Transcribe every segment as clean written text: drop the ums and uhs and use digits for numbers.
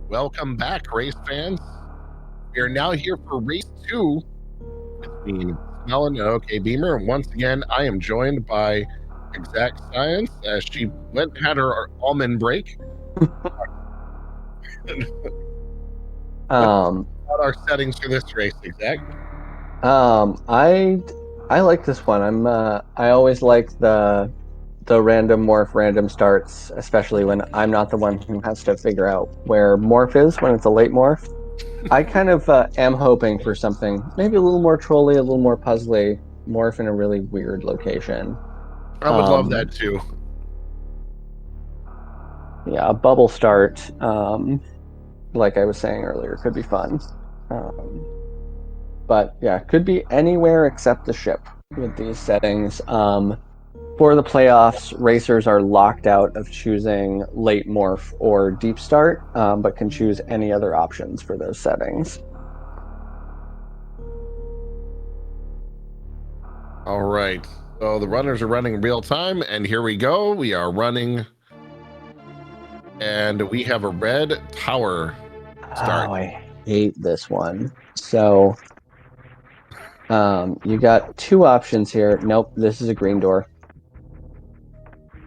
Welcome back, race fans. We are now here for race 2 between Smelon and OK Beamer. And once again, I am joined by Exact Science as she went and had her almond break. What about our settings for this race, Exact? I like this one. I always like the random morph, random starts, especially when I'm not the one who has to figure out where morph is when it's a late morph. I kind of am hoping for something maybe a little more trolly, a little more puzzly, morph in a really weird location. I would love that too. Yeah, a bubble start, like I was saying earlier, could be fun. But yeah, could be anywhere except the ship with these settings. For the playoffs, racers are locked out of choosing late morph or deep start, but can choose any other options for those settings. All right. So the runners are running real time, and here we go. We are running, and we have a red tower start. Oh, I hate this one. So you got two options here. Nope, this is a green door.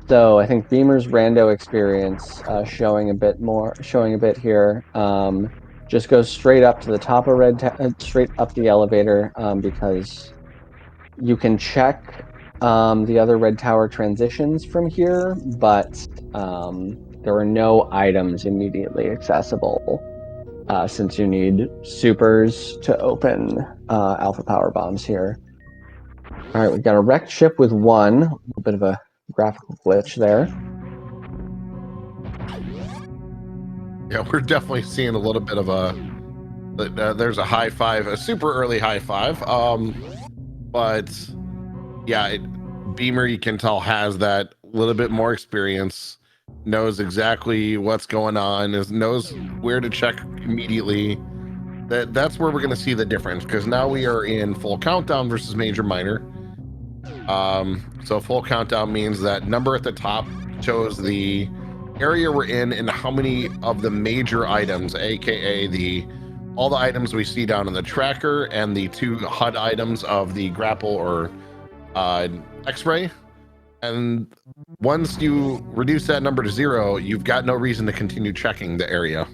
So I think Beamer's rando experience showing a bit here. Just goes straight up to the top of straight up the elevator because you can check the other red tower transitions from here, but there are no items immediately accessible since you need supers to open alpha power bombs here. All right, we've got a wrecked ship with one. A little bit of a graphical glitch there. Yeah, we're definitely seeing a little bit of a there's a high five, a super early high five. But yeah, Beamer, you can tell, has that little bit more experience, knows exactly what's going on, knows where to check immediately. That's where we're going to see the difference, because now we are in full countdown versus major minor. So full countdown means that number at the top shows the area we're in and how many of the major items, aka all the items we see down in the tracker and the two HUD items of the grapple or X-ray. And once you reduce that number to 0, you've got no reason to continue checking the area.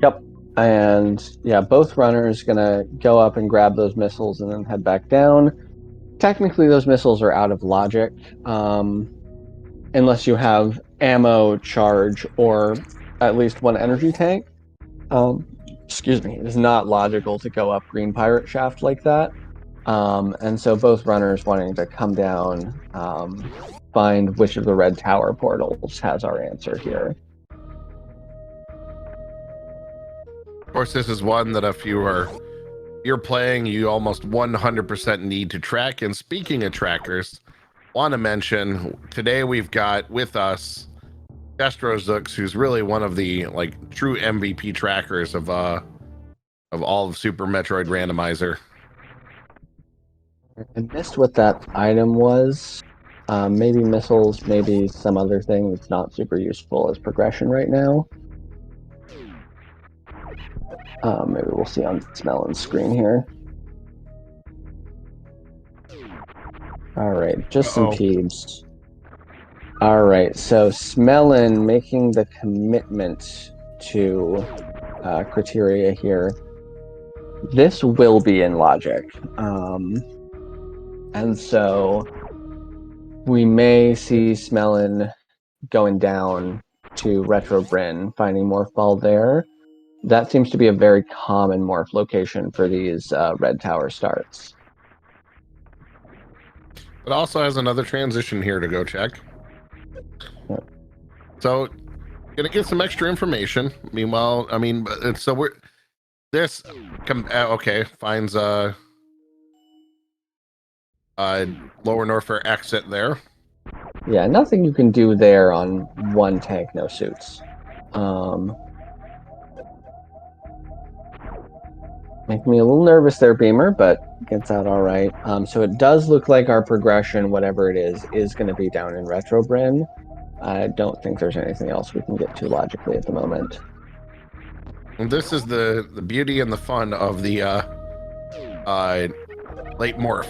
Yep. And yeah, both runners gonna go up and grab those missiles and then head back down. Technically, those missiles are out of logic, unless you have ammo, charge, or at least one energy tank. Excuse me, it is not logical to go up Green Pirate Shaft like that. And so both runners wanting to come down, find which of the red tower portals has our answer here. Of course, this is one that if you're playing, you almost 100% need to track. And speaking of trackers, want to mention today we've got with us Destrozux, who's really one of the true MVP trackers of all of Super Metroid Randomizer. I missed what that item was. Maybe missiles, maybe some other thing that's not super useful as progression right now. Maybe we'll see on Smelon's screen here. All right, just some peebs. All right, so Smelon making the commitment to criteria here. This will be in logic. And so we may see Smelon going down to Retro Bryn, finding Morph Ball there. That seems to be a very common morph location for these red tower starts. It also has another transition here to go check. So gonna get some extra information. Meanwhile, I mean, so we're this okay, finds lower Norfair exit there. Yeah, nothing you can do there on one tank, no suits. Making me a little nervous there, Beamer, but gets out all right. So it does look like our progression, whatever it is going to be down in Retro Bryn. I don't think there's anything else we can get to logically at the moment. This is the beauty and the fun of the late morph.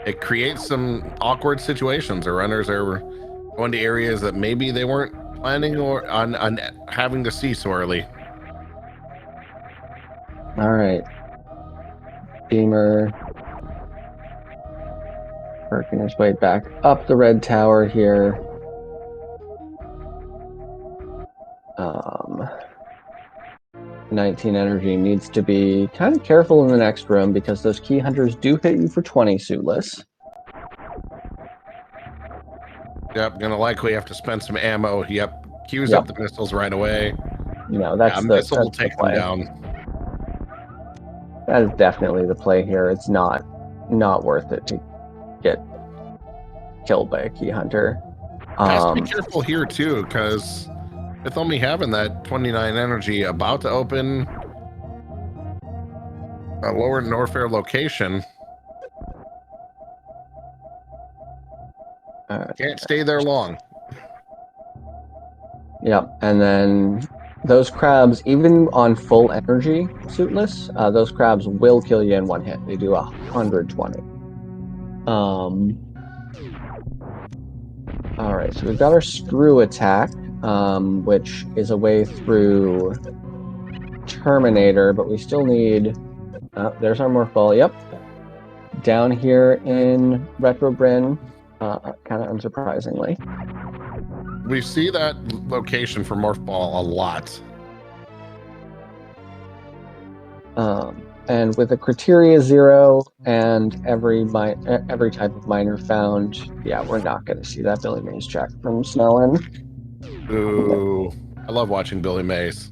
It creates some awkward situations. The runners are going to areas that maybe they weren't planning or on having to see so early. All right. Beamer working his way back up the red tower here. 19 energy needs to be kind of careful in the next room because those key hunters do hit you for 20 suitless. Yep, gonna likely have to spend some ammo. Yep, queues Yep. up the missiles right away. You know, that's missile will that's take the them play. down. That is definitely the play here. It's not worth it to get killed by a key hunter. Has to be careful here too, because with only having that 29 energy, about to open a lower Norfair location. Can't stay there long. Yep, and then those crabs, even on full energy suitless, those crabs will kill you in one hit. They do 120. All right, so we've got our screw attack, which is a way through Terminator, but we still need. There's our morph ball. Yep, down here in Retro Bryn, kind of unsurprisingly. We see that location for morph ball a lot. And with a criteria 0 and every type of miner found, yeah, we're not going to see that Billy Mays check from Smelon. Ooh, I love watching Billy Mays.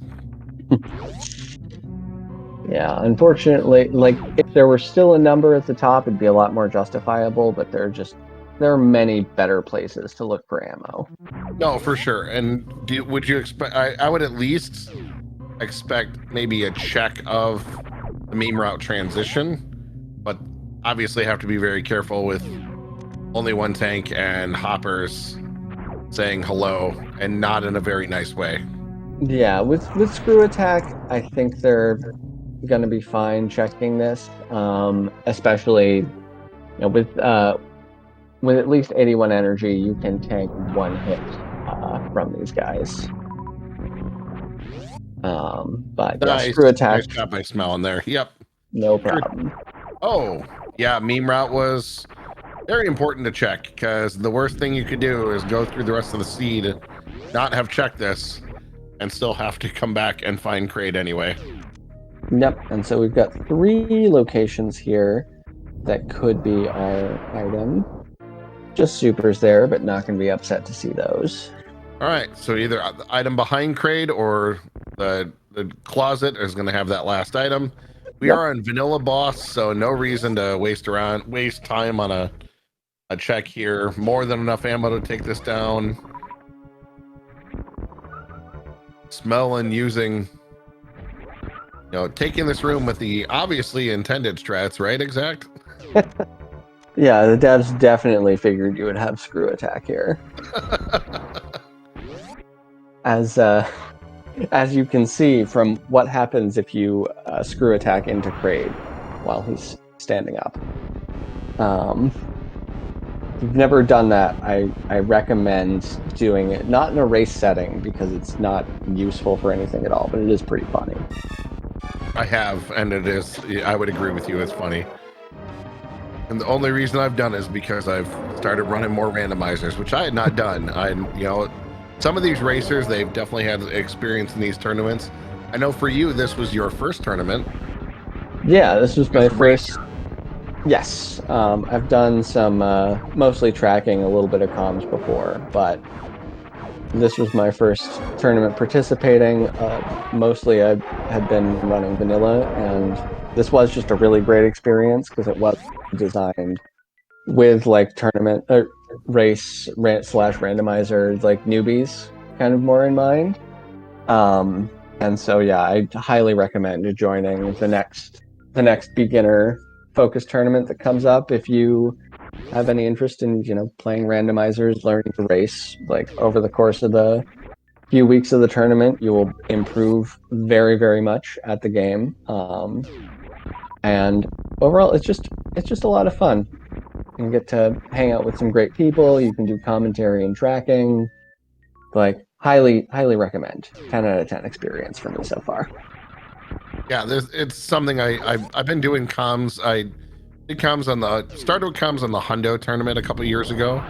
Yeah, unfortunately, like if there were still a number at the top, it'd be a lot more justifiable. But there are many better places to look for ammo. No, for sure. And would you expect? I would at least expect maybe a check of the meme route transition, but obviously have to be very careful with only one tank and hoppers saying hello and not in a very nice way. Yeah, with screw attack, I think they're going to be fine checking this, especially with at least 81 energy, you can tank one hit from these guys. But yeah, Nice, screw attack. nice job by Smelon there. Yep. No problem. Oh, yeah, meme route was very important to check, because the worst thing you could do is go through the rest of the seed, not have checked this, and still have to come back and find Kraid anyway. Yep, and so we've got 3 locations here that could be our item. Just supers there, but not going to be upset to see those. All right, so either the item behind Kraid or the closet is going to have that last item. We are on vanilla boss, so no reason to waste time on a check here. More than enough ammo to take this down. Smelon using, taking this room with the obviously intended strats, right? Exact. Yeah, the devs definitely figured you would have screw attack here. As you can see from what happens if you screw attack into Kraid while he's standing up. If you've never done that, I recommend doing it, not in a race setting because it's not useful for anything at all, but it is pretty funny. I have, and it is, I would agree with you, it's funny. And the only reason I've done it is because I've started running more randomizers, which I had not done. Some of these racers, they've definitely had experience in these tournaments. I know for you, this was your first tournament. Yeah, this was my first. Yes, I've done some mostly tracking, a little bit of comms before, but this was my first tournament participating. Mostly I had been running vanilla, and this was just a really great experience because it was designed with like tournament race slash randomizer like newbies kind of more in mind. And so yeah, I highly recommend joining the next beginner focus tournament that comes up if you have any interest in playing randomizers, learning to race like over the course of the few weeks of the tournament, you will improve very, very much at the game. And overall, it's just a lot of fun. You get to hang out with some great people. You can do commentary and tracking. Like, highly recommend. 10 out of 10 experience for me so far. Yeah, it's something I've been doing comms. I did comms on the started with comms on the Hundo tournament a couple years ago.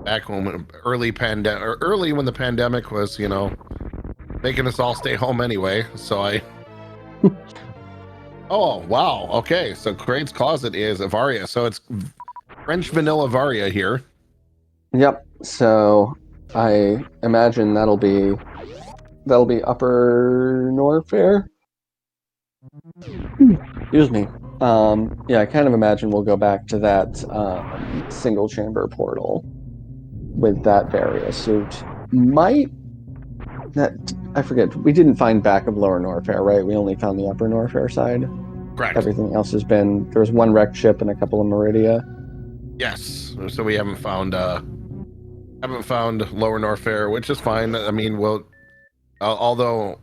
Back when early when the pandemic was, you know, making us all stay home anyway. So I. Oh wow! Okay, so Craig's Closet is Avaria, so it's French vanilla Avaria here. Yep. So I imagine that'll be Upper Norfair. Excuse me. Yeah, I kind of imagine we'll go back to that single chamber portal with that Varia suit. I forget. We didn't find back of Lower Norfair, right? We only found the Upper Norfair side. Correct. Everything else has been. There was one wrecked ship and a couple of Meridia. Yes. So we haven't found Lower Norfair, which is fine. I mean, although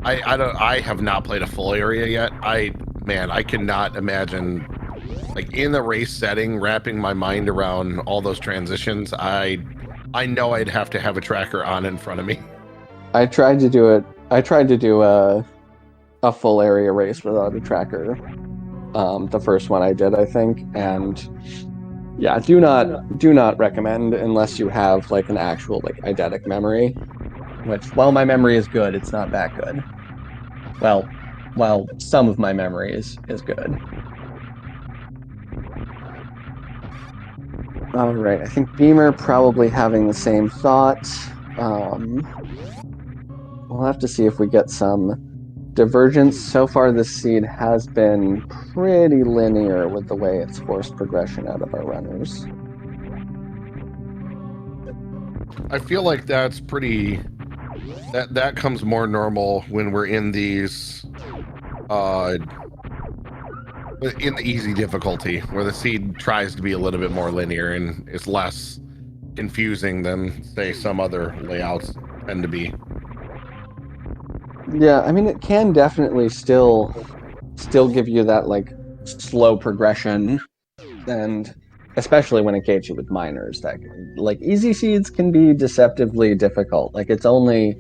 I have not played a full area yet. I cannot imagine, like, in the race setting, wrapping my mind around all those transitions. I know I'd have to have a tracker on in front of me. I tried to do it. I tried to do a full area race without a tracker. The first one I did, I think, and yeah, do not recommend unless you have like an actual like eidetic memory. Which, while my memory is good, it's not that good. Well, while some of my memory is good. All right, I think Beamer probably having the same thought. We'll have to see if we get some divergence. So far, this seed has been pretty linear with the way it's forced progression out of our runners. I feel like that's pretty. That comes more normal when we're in these in the easy difficulty, where the seed tries to be a little bit more linear and is less confusing than, say, some other layouts tend to be. Yeah, I mean, it can definitely still give you that like slow progression, and especially when it gates you with minors, that like easy seeds can be deceptively difficult. Like, it's only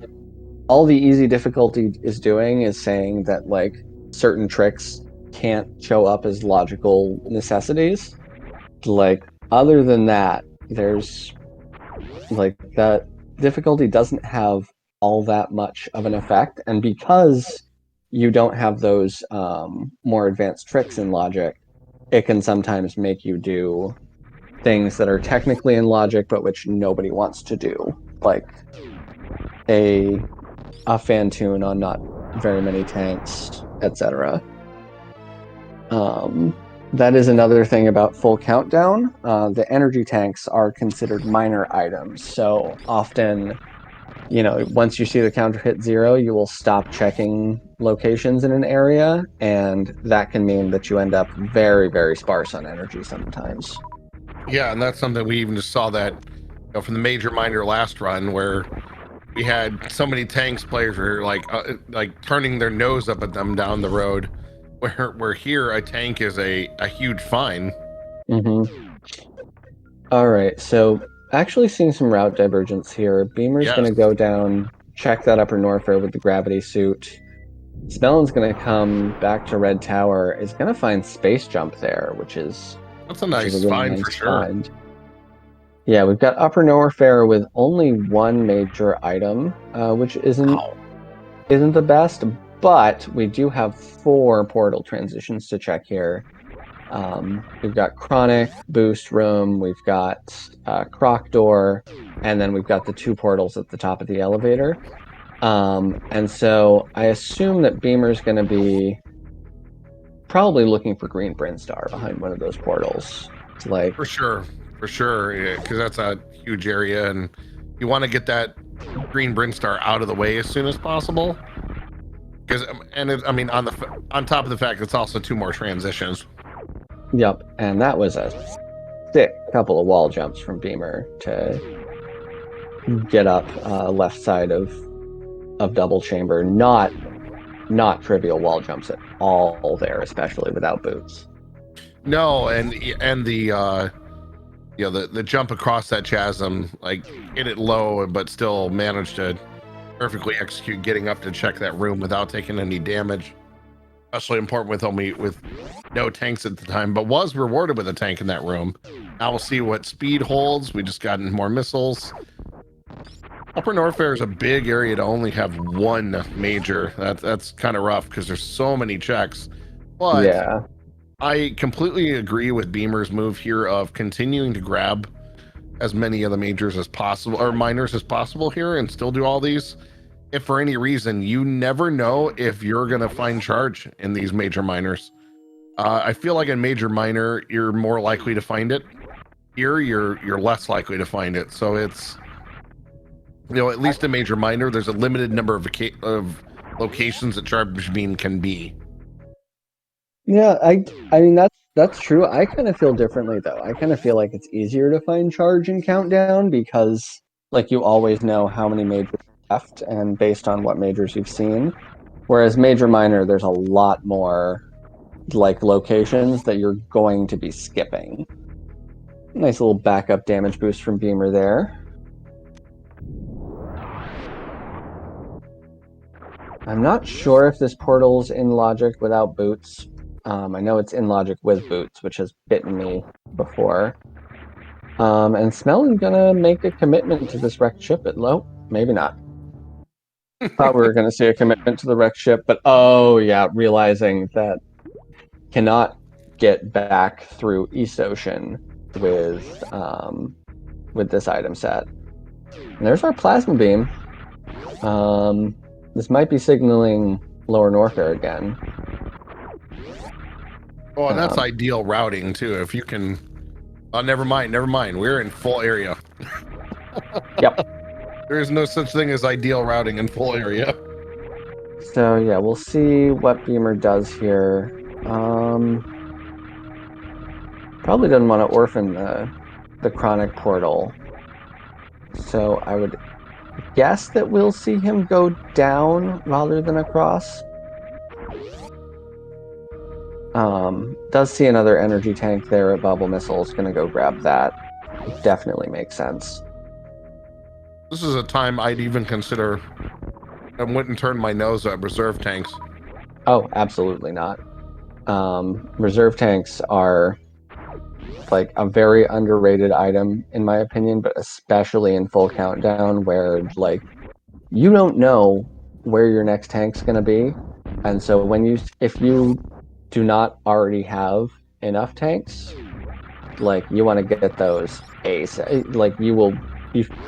all the easy difficulty is doing is saying that like certain tricks can't show up as logical necessities. Like, other than that, there's like that difficulty doesn't have all that much of an effect, and because you don't have those more advanced tricks in logic, it can sometimes make you do things that are technically in logic but which nobody wants to do, like a fan tune on not very many tanks, etc. That is another thing about full countdown. The energy tanks are considered minor items, so often, you know, once you see the counter hit 0, you will stop checking locations in an area, and that can mean that you end up very, very sparse on energy sometimes. Yeah, and that's something we even just saw that, you know, from the major minor last run, where we had so many tanks players were like turning their nose up at them down the road, where here a tank is a huge fine. All right, so actually seeing some route divergence here. Beamer's Yes. going to go down, check that Upper Norfair with the gravity suit. Smelon's going to come back to Red Tower, is going to find Space Jump there, which is a nice really find nice for sure. find. Yeah, we've got Upper Norfair with only one major item, which isn't the best, but we do have 4 portal transitions to check here. We've got Chronic, Boost Room, we've got Croc Door, and then we've got the 2 portals at the top of the elevator. And so I assume that Beamer's going to be probably looking for Green Brinstar behind one of those portals. It's like, for sure, because that's a huge area, and you want to get that Green Brinstar out of the way as soon as possible. Because, I mean, on top of the fact, it's also 2 more transitions. Yep, and that was a thick couple of wall jumps from Beamer to get up left side of double chamber. Not trivial wall jumps at all there, especially without boots. No, and the the jump across that chasm, like hit it low, but still managed to perfectly execute getting up to check that room without taking any damage. Especially important with no tanks at the time, but was rewarded with a tank in that room. Now we'll see what speed holds. We just gotten more missiles. Upper North Fair is a big area to only have one major. That's kind of rough because there's so many checks. But yeah, I completely agree with Beamer's move here of continuing to grab as many of the majors as possible, or minors as possible here, and still do all these. If for any reason, you never know if you're going to find charge in these major minors. I feel like in major minor, you're more likely to find it. Here, you're less likely to find it. So it's, at least in major minor, there's a limited number of locations that charge beam can be. yeah. I mean that's true. I kind of feel differently though. I kind of feel like it's easier to find charge in countdown because like you always know how many majors are left and based on what majors you've seen. Whereas major minor, there's a lot more like locations that you're going to be skipping. Nice little backup damage boost from Beamer there. I'm not sure if this portal's in logic without boots. I know it's in logic with boots, which has bitten me before. And Smelon gonna make a commitment to this wrecked ship at low? Maybe not. Thought we were gonna see a commitment to the wrecked ship, but oh yeah, realizing that cannot get back through East Ocean with this item set. And there's our plasma beam. This might be signaling Lower Norfair again. Oh, and that's ideal routing too. If you can, oh, never mind. We're in full area. Yep. There is no such thing as ideal routing in full area. So yeah, we'll see what Beamer does here. Probably doesn't want to orphan the chronic portal. So I would guess that we'll see him go down rather than across. Does see another energy tank there at Bubble Missiles. Gonna go grab that. Definitely makes sense. This is a time I'd even consider. I wouldn't turn my nose at reserve tanks. Oh, absolutely not. Reserve tanks are like a very underrated item in my opinion, but especially in full countdown where like you don't know where your next tank's going to be, and so if you do not already have enough tanks, like you want to get those ace. Like you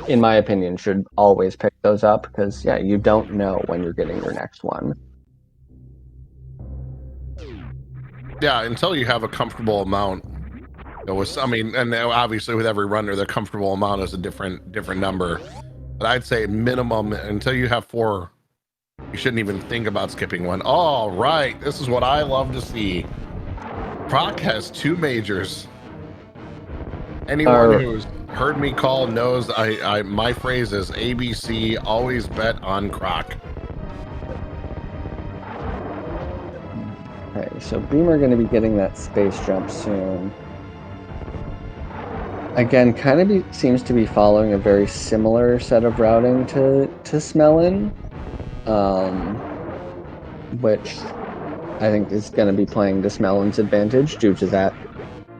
in my opinion should always pick those up because yeah, you don't know when you're getting your next one. Yeah, until you have a comfortable amount. And obviously with every runner, the comfortable amount is a different number. But I'd say minimum until you have 4, you shouldn't even think about skipping one. All right, this is what I love to see. Proc has 2 majors. Anyone who's heard me call knows my phrase is ABC, always bet on Croc. Okay, so Beamer going to be getting that space jump soon. Again, kind of seems to be following a very similar set of routing to Smelon, which I think is going to be playing to Smelon's advantage due to that,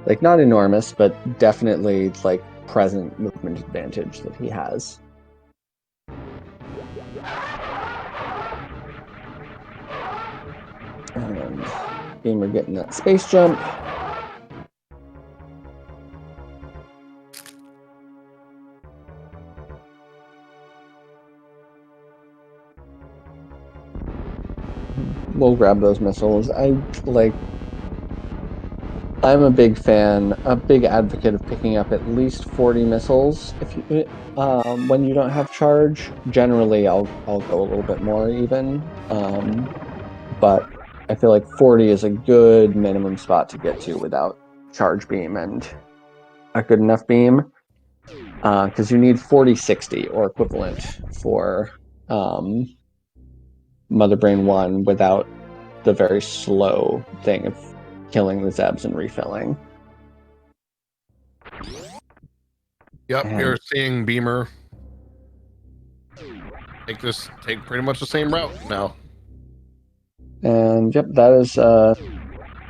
like not enormous, but definitely like present movement advantage that he has. And Beamer getting that space jump. We'll grab those missiles. I'm a big fan, a big advocate of picking up at least 40 missiles when you don't have charge. Generally, I'll go a little bit more even, but I feel like 40 is a good minimum spot to get to without charge beam and a good enough beam. because you need 40-60 or equivalent for Mother Brain 1 without the very slow thing of killing the Zebs and refilling. Yep, And- you're seeing Beamer take pretty much the same route now. And yep, that is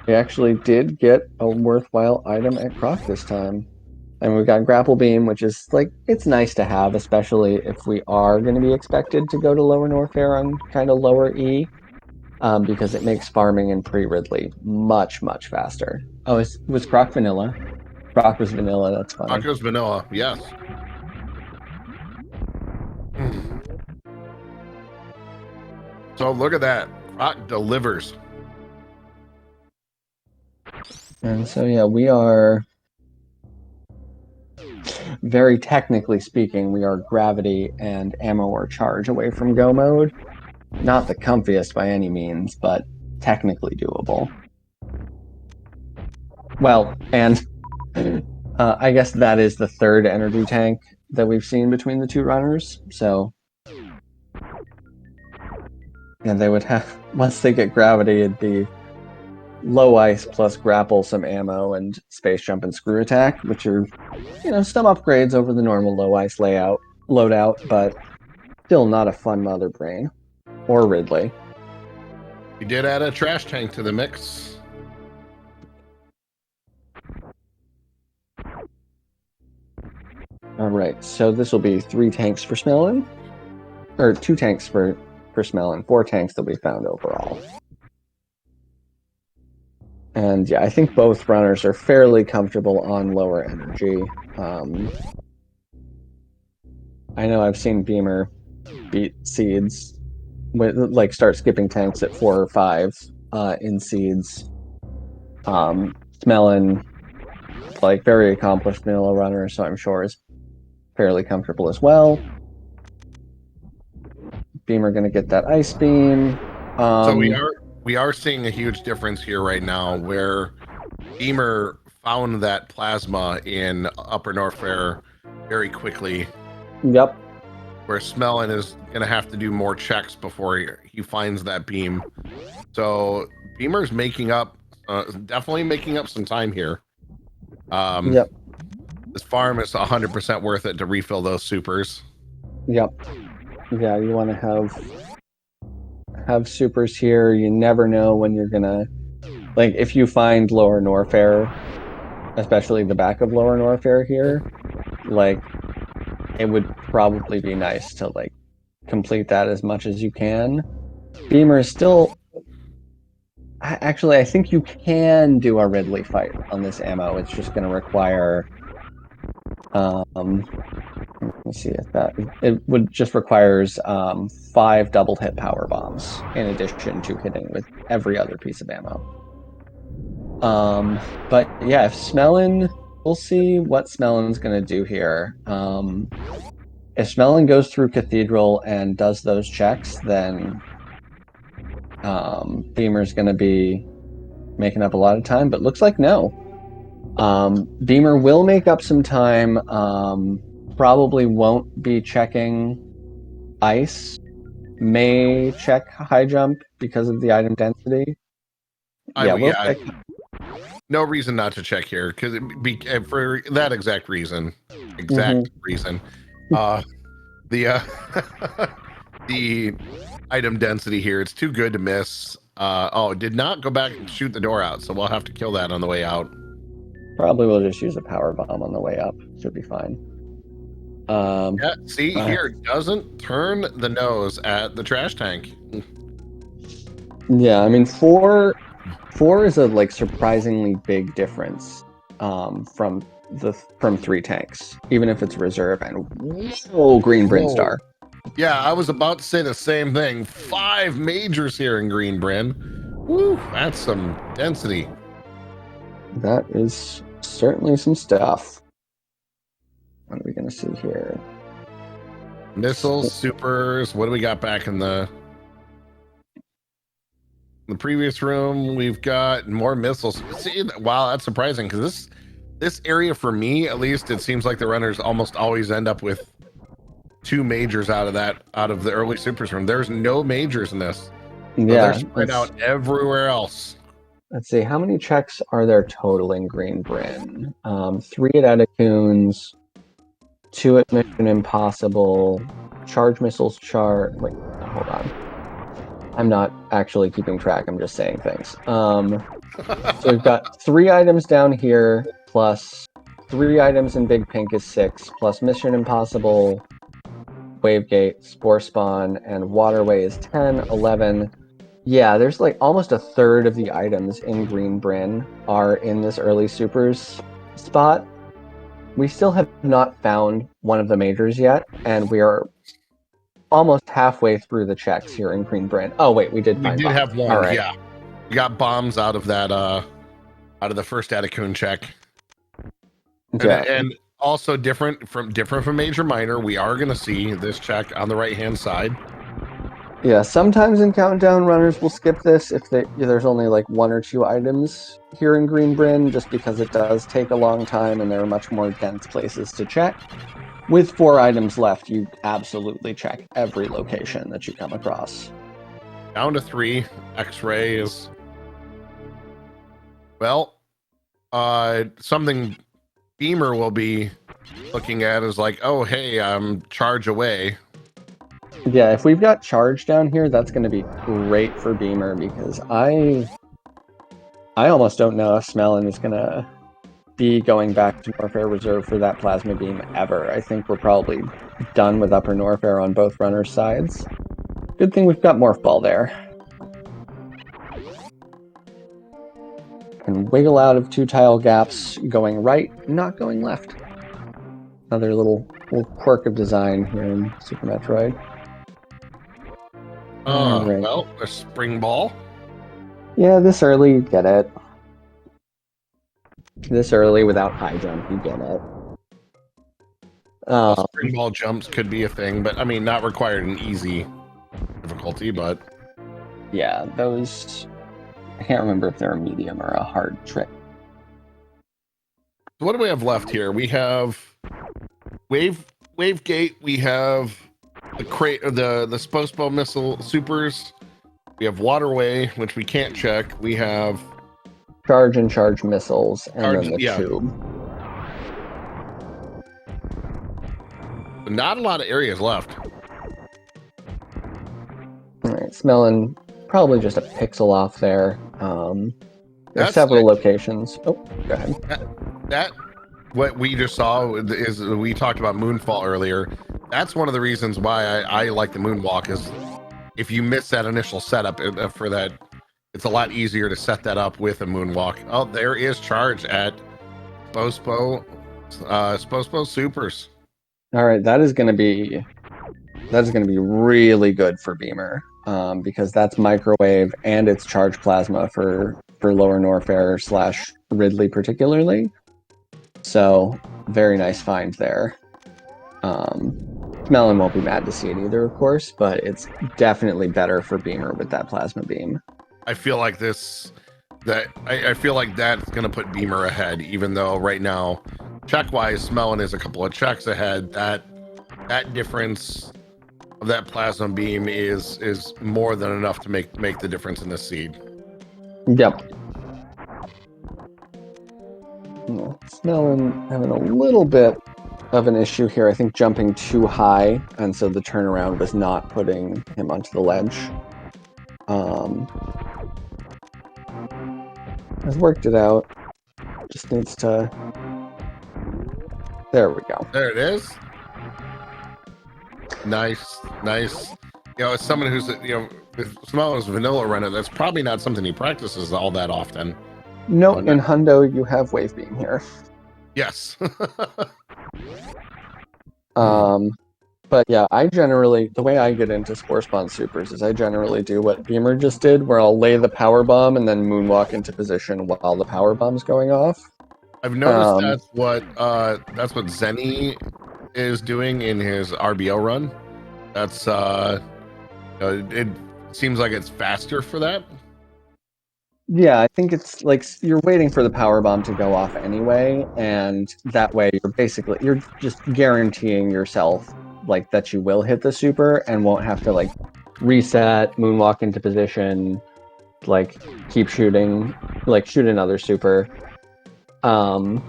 we actually did get a worthwhile item at Croc this time. And we've got Grapple Beam, which is like, it's nice to have, especially if we are going to be expected to go to Lower Norfair on kind of lower E, because it makes farming in pre-Ridley much, much faster. Oh, was Croc vanilla? Croc was vanilla, that's funny. Tacos vanilla, yes. So look at that. Croc delivers. And so, yeah, we are, very technically speaking, we are gravity and ammo or charge away from go mode. Not the comfiest by any means, but technically doable. Well, and I guess that is the third energy tank that we've seen between the two runners. So, and they would have, once they get gravity, it'd be low ice plus grapple, some ammo, and space jump and screw attack, which are, some upgrades over the normal low ice loadout, but still not a fun Mother Brain or Ridley. We did add a trash tank to the mix. All right, so this will be 3 tanks for Smelon, or 2 tanks for Smelon, 4 tanks that we found overall. And yeah, I think both runners are fairly comfortable on lower energy. I know I've seen Beamer beat Seeds, start skipping tanks at 4 or 5 in Seeds. Smelon, very accomplished vanilla runner, so I'm sure is fairly comfortable as well. Beamer going to get that ice beam. So we are seeing a huge difference here right now, where Beamer found that plasma in Upper Norfair very quickly. Yep. Where Smelon is going to have to do more checks before he finds that beam. So Beamer's definitely making up some time here. Yep. This farm is 100% worth it to refill those supers. Yep. Yeah, you want to have supers here. You never know when you're gonna, if you find Lower Norfair, especially the back of Lower Norfair here, it would probably be nice to complete that as much as you can. Beamer is still, actually, I think you can do a Ridley fight on this ammo. It's just going to require, let me see if it would just requires 5 double hit power bombs in addition to hitting with every other piece of ammo. But yeah, if Smelon, we'll see what Smelon's going to do here. If Smelon goes through Cathedral and does those checks, then Beamer's going to be making up a lot of time, but looks like no. Beamer will make up some time, probably won't be checking ice, may check high jump because of the item density. No reason not to check here, because for that exact reason. Reason. The item density here, it's too good to miss. Did not go back and shoot the door out, so we'll have to kill that on the way out. Probably will just use a power bomb on the way up. Should be fine. Yeah, see here, doesn't turn the nose at the trash tank. Yeah, I mean, 4 is a surprisingly big difference from 3 tanks, even if it's reserve. And green Bryn star. Yeah, I was about to say the same thing. 5 majors here in Green Bryn. Woo, that's some density. That is certainly some stuff. What are we gonna see here? Missiles, supers. What do we got back in the previous room? We've got more missiles. See, wow, that's surprising, because this area for me, at least, it seems like the runners almost always end up with 2 majors out of the early supers room. There's no majors in this. So they're Yeah, spread out everywhere else. let's see, how many checks are there total in Green Bryn? 3 at Eticoons, 2 at Mission Impossible, charge missiles wait, hold on. I'm not actually keeping track, I'm just saying things. So we've got 3 items down here, plus 3 items in Big Pink is 6, plus Mission Impossible, Wavegate, Spore Spawn, and Waterway is 10, 11. Yeah, there's like almost a third of the items in Green Bryn are in this early supers spot. We still have not found one of the majors yet, and we are almost halfway through the checks here in Green Bryn. Oh wait, we did find bombs. Have one. All right. Yeah, we got bombs out of that out of the first Eticoon check. Yeah. And also different from major minor, we are going to see this check on the right hand side. Yeah, sometimes in Countdown runners will skip this if there's only like 1 or 2 items here in Green Bryn, just because it does take a long time and there are much more dense places to check. With 4 items left, you absolutely check every location that you come across. Down to 3. X-ray is, well, something Beamer will be looking at is like, oh, hey, I'm charge away. Yeah, if we've got charge down here, that's going to be great for Beamer, because I almost don't know if Smelon is going to be going back to Norfair Reserve for that plasma beam ever. I think we're probably done with Upper Norfair on both runners' sides. Good thing we've got Morph Ball there. Can wiggle out of 2 tile gaps, going right, not going left. Another little quirk of design here in Super Metroid. Right. Well, a spring ball. Yeah, this early, you get it. This early without high jump, you get it. Spring ball jumps could be a thing, but I mean, not required an easy difficulty, but yeah, those, I can't remember if they're a medium or a hard trick. So what do we have left here? We have wave gate. We have the Spospo missile supers. We have waterway, which we can't check. We have charge and charge missiles, and then the yeah. tube. Not a lot of areas left. All right, Smelon, probably just a pixel off there. There's several locations. Oh, go ahead. That what we just saw is, we talked about Moonfall earlier. That's one of the reasons why I like the Moonwalk, is if you miss that initial setup for that, it's a lot easier to set that up with a Moonwalk. Oh, there is charge at Spospo supers. All right, that is going to be really good for Beamer, because that's microwave and it's charge plasma for Lower Norfair / Ridley particularly. So very nice find there. Smelon won't be mad to see it either, of course, but it's definitely better for Beamer with that plasma beam. I feel like I feel like that's going to put Beamer ahead, even though right now, check-wise, Smelon is a couple of checks ahead. That difference of that plasma beam is more than enough to make the difference in this seed. Yep. Yeah, Smelon having a little bit of an issue here. I think jumping too high, and so the turnaround was not putting him onto the ledge. Has worked it out. Just needs to. There we go. There it is. Nice. You know, as someone who's, with Smelon's vanilla runner, that's probably not something he practices all that often. No, in Hundo you have wave beam here. Yes. But yeah, the way I get into Spore Spawn Supers is I generally do what Beamer just did, where I'll lay the power bomb and then moonwalk into position while the power bomb's going off. I've noticed that's what Zenny is doing in his RBO run. That's it seems like it's faster for that. Yeah, I think it's like you're waiting for the power bomb to go off anyway, and that way you're just guaranteeing yourself like that you will hit the super and won't have to like reset, moonwalk into position, like keep shooting, like shoot another super. Um,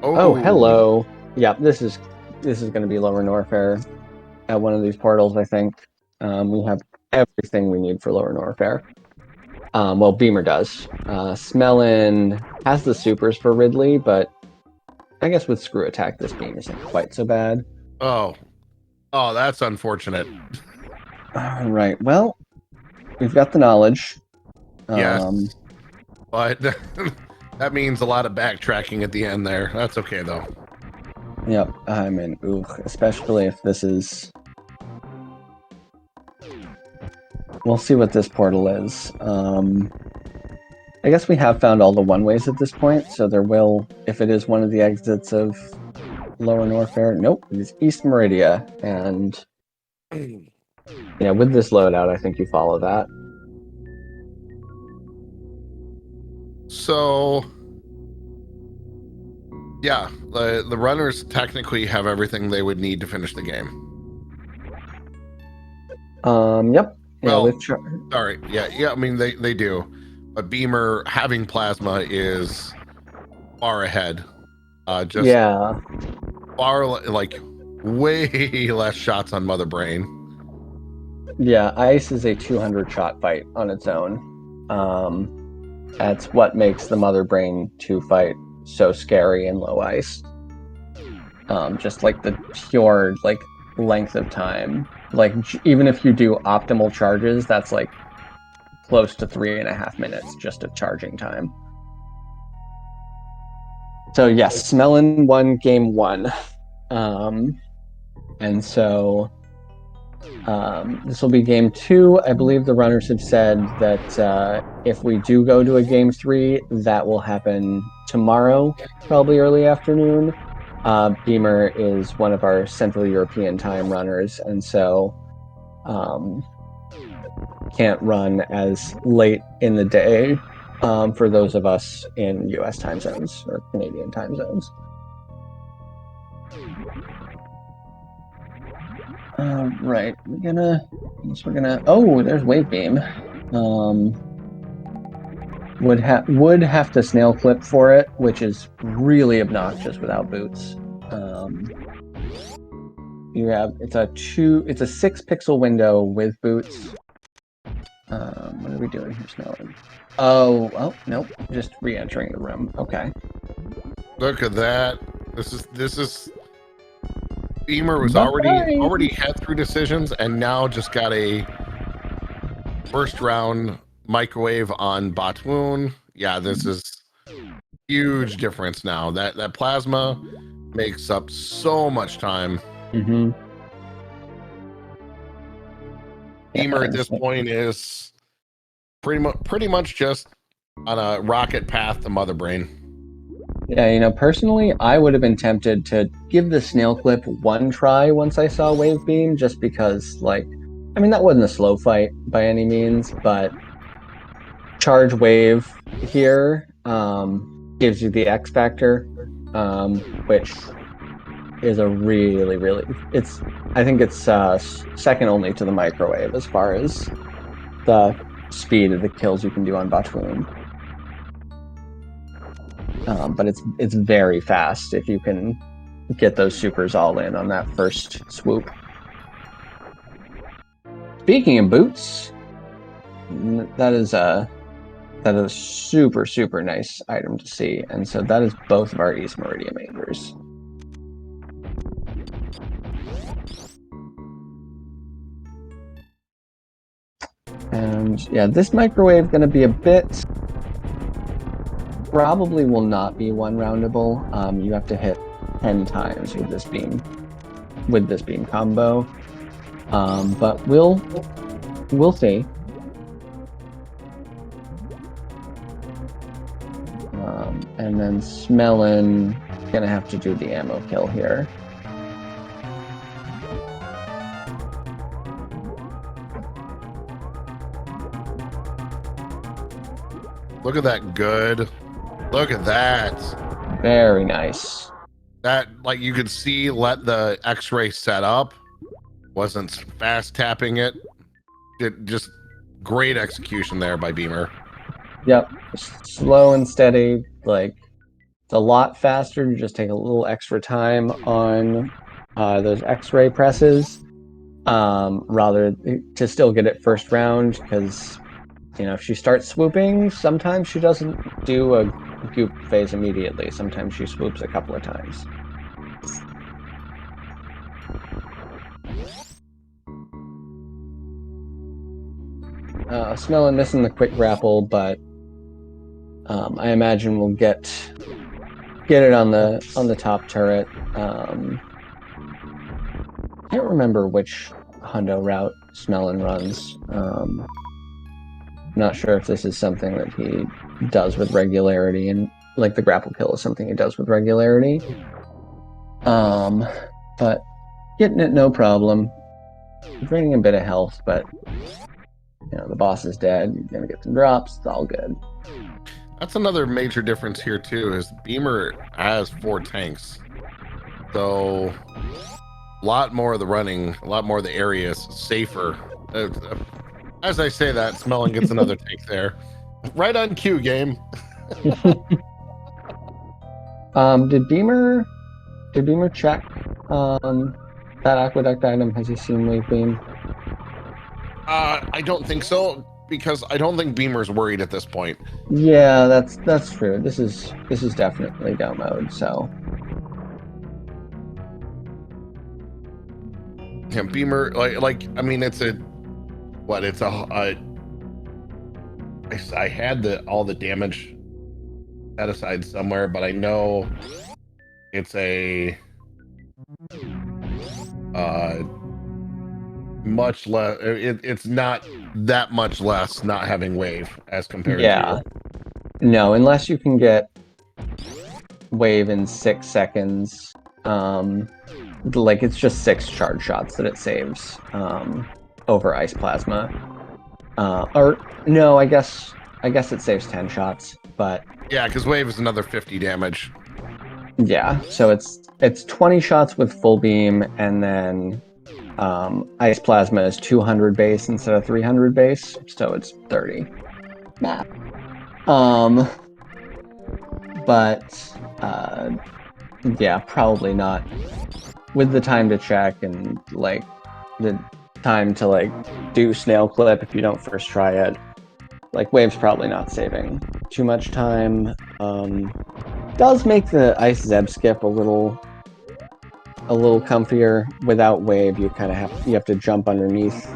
oh, Oh, hello. Yeah, this is going to be Lower Norfair at one of these portals, I think. We have everything we need for Lower Norfair. Well, Beamer does. Smelon has the supers for Ridley, but I guess with Screw Attack, this beam isn't quite so bad. oh, oh, that's unfortunate. All right. Well, we've got the knowledge. Yes, but that means a lot of backtracking at the end there. That's okay though. Yep. I mean, ooh, especially if this is. We'll see what this portal is. I guess we have found all the one-ways at this point, so there will, if it is one of the exits of Lower Norfair, nope, it is East Meridia, and yeah, with this loadout, I think you follow that. So, yeah, the runners technically have everything they would need to finish the game. Yep. Yeah, Well, with sorry, yeah. I mean, they do, but Beamer having plasma is far ahead. Just yeah, far like way less shots on Mother Brain. yeah. Ice is a 200 shot fight on its own. That's what makes the Mother Brain 2 fight so scary in low ice. Just like the pure like length of time. Like even if you do optimal charges, that's like close to 3.5 minutes just of charging time. So yes, Smelon won game 1. And so this will be game 2. I believe the runners have said that if we do go to a game 3, that will happen tomorrow, probably early afternoon. Beamer is one of our Central European time runners, and so can't run as late in the day for those of us in US time zones or Canadian time zones. Right, we're gonna. Oh, there's Wave Beam. Would have to snail clip for it, which is really obnoxious without boots. You have it's a 6 pixel window with boots. What are we doing here, Smelon? Oh, nope, just re-entering the room. Okay. Look at that. This is Beamer was already had 3 decisions and now just got a first round microwave on Batwoon. Yeah, this is huge difference now. That plasma makes up so much time. Mm-hmm. Beamer at this point is pretty much just on a rocket path to Mother Brain. Yeah, personally, I would have been tempted to give the snail clip one try once I saw Wave Beam, just because, like, I mean, that wasn't a slow fight by any means, but charge wave here gives you the X factor, which is a really, I think it's second only to the microwave as far as the speed of the kills you can do on Batwoon. But it's very fast if you can get those supers all in on that first swoop. Speaking of boots, that is a super nice item to see, and so that is both of our East Meridia majors. And yeah, this microwave going to be a bit. Probably will not be one roundable. You have to hit 10 times with this beam combo. But we'll see. And then Smelon gonna have to do the ammo kill here. Look at that good. Look at that. Very nice. That, like, you could see, let the X-ray set up. Wasn't fast tapping it. It just great execution there by Beamer. Yep. Slow and steady. Like, it's a lot faster to just take a little extra time on those X-ray presses, rather to still get it first round, because if she starts swooping, sometimes she doesn't do a goop phase immediately. Sometimes she swoops a couple of times. Smelon missing the quick grapple, but I imagine we'll get it on the top turret. I can't remember which hundo route Smelon runs. Not sure if this is something that he does with regularity, and like the grapple kill is something he does with regularity. But getting it no problem. Draining a bit of health, but the boss is dead. You're gonna get some drops. It's all good. That's another major difference here too. Is Beamer has 4 tanks, so a lot more of the running, a lot more of the areas safer. As I say that, Smelling gets another tank there. Right on cue, game. Did Beamer check that aqueduct item? Has he seen Wave Beam? I don't think so, because I don't think Beamer's worried at this point. Yeah, that's true. This is definitely go mode, so. Yeah, Beamer, like I mean, it's a what? It's a I had all the damage set aside somewhere, but I know it's a much less. It's not that much less not having wave as compared to. No, unless you can get wave in 6 seconds. Like, it's just 6 charge shots that it saves over ice plasma. Or no, I guess it saves 10 shots, but yeah, because wave is another 50 damage. Yeah, so it's 20 shots with full beam, and then ice plasma is 200 base instead of 300 base, so it's 30. But yeah, probably not. With the time to check and like the time to like do snail clip if you don't first try it, like wave's probably not saving too much time. Does make the ice zeb skip a little comfier. Without wave, you kind of have to jump underneath,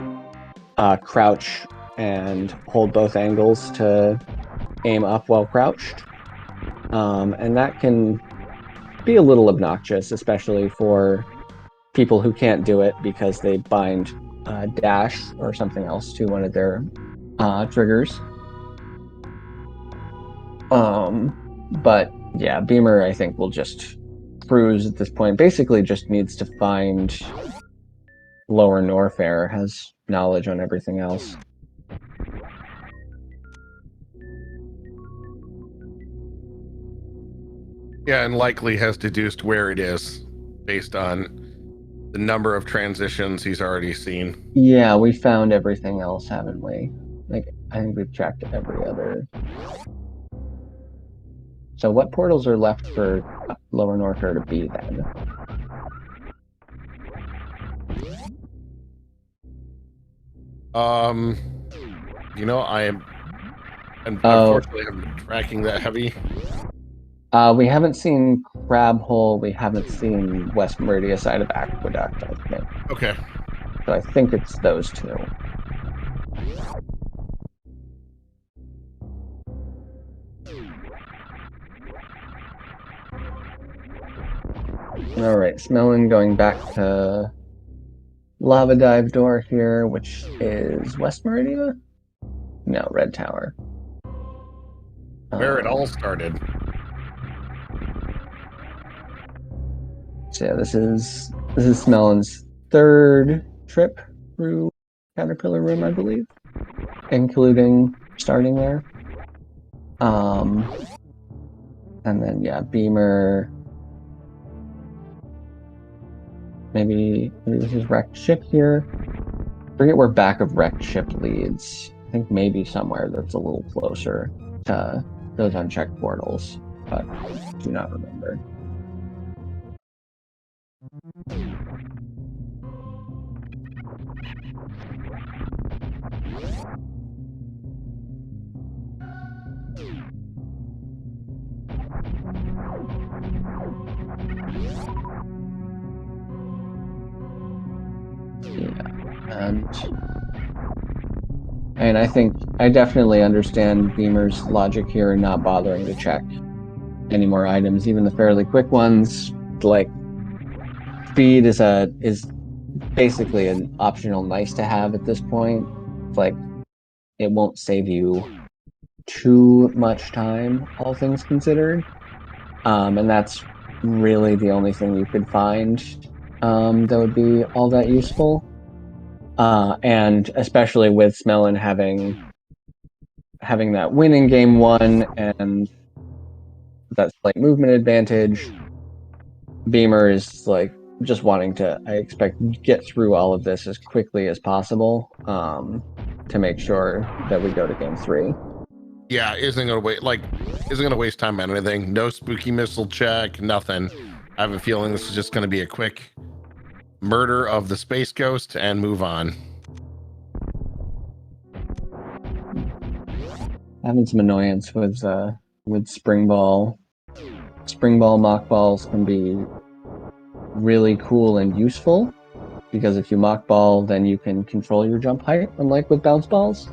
crouch, and hold both angles to aim up while crouched, and that can be a little obnoxious, especially for people who can't do it because they bind dash or something else to one of their triggers. But yeah, Beamer, I think, will just cruise at this point. Basically just needs to find Lower Norfair, has knowledge on everything else. Yeah, and likely has deduced where it is based on the number of transitions he's already seen. Yeah, we found everything else, haven't we? Like, I think we've checked every other. So what portals are left for Lower Norfair to be then? I am unfortunately I'm tracking that heavy. We haven't seen Crab Hole. We haven't seen West Meridia side of Aqueduct, I think. Okay. So I think it's those two. All right, Smelon going back to Lava Dive door here, which is West Meridia? No, Red Tower. Where it all started. So yeah, this is Smelon's 3rd trip through Caterpillar Room, I believe, including starting there. And then yeah, Beamer. Maybe this is wrecked ship here. Forget where back of wrecked ship leads. I think maybe somewhere that's a little closer to those unchecked portals, but do not remember. And I think I definitely understand Beamer's logic here in not bothering to check any more items, even the fairly quick ones. Like speed is basically an optional nice to have at this point. It's like it won't save you too much time, all things considered. And that's really the only thing you could find that would be all that useful. And especially with Smelon having that win in game one and that slight movement advantage, Beamer is like just wanting to, I expect, get through all of this as quickly as possible to make sure that we go to game 3. Yeah, isn't gonna waste time on anything. No spooky missile check, nothing. I have a feeling this is just gonna be a quick murder of the space ghost and move on. Having some annoyance with spring ball. Spring ball mock balls can be really cool and useful because if you mock ball, then you can control your jump height, unlike with bounce balls.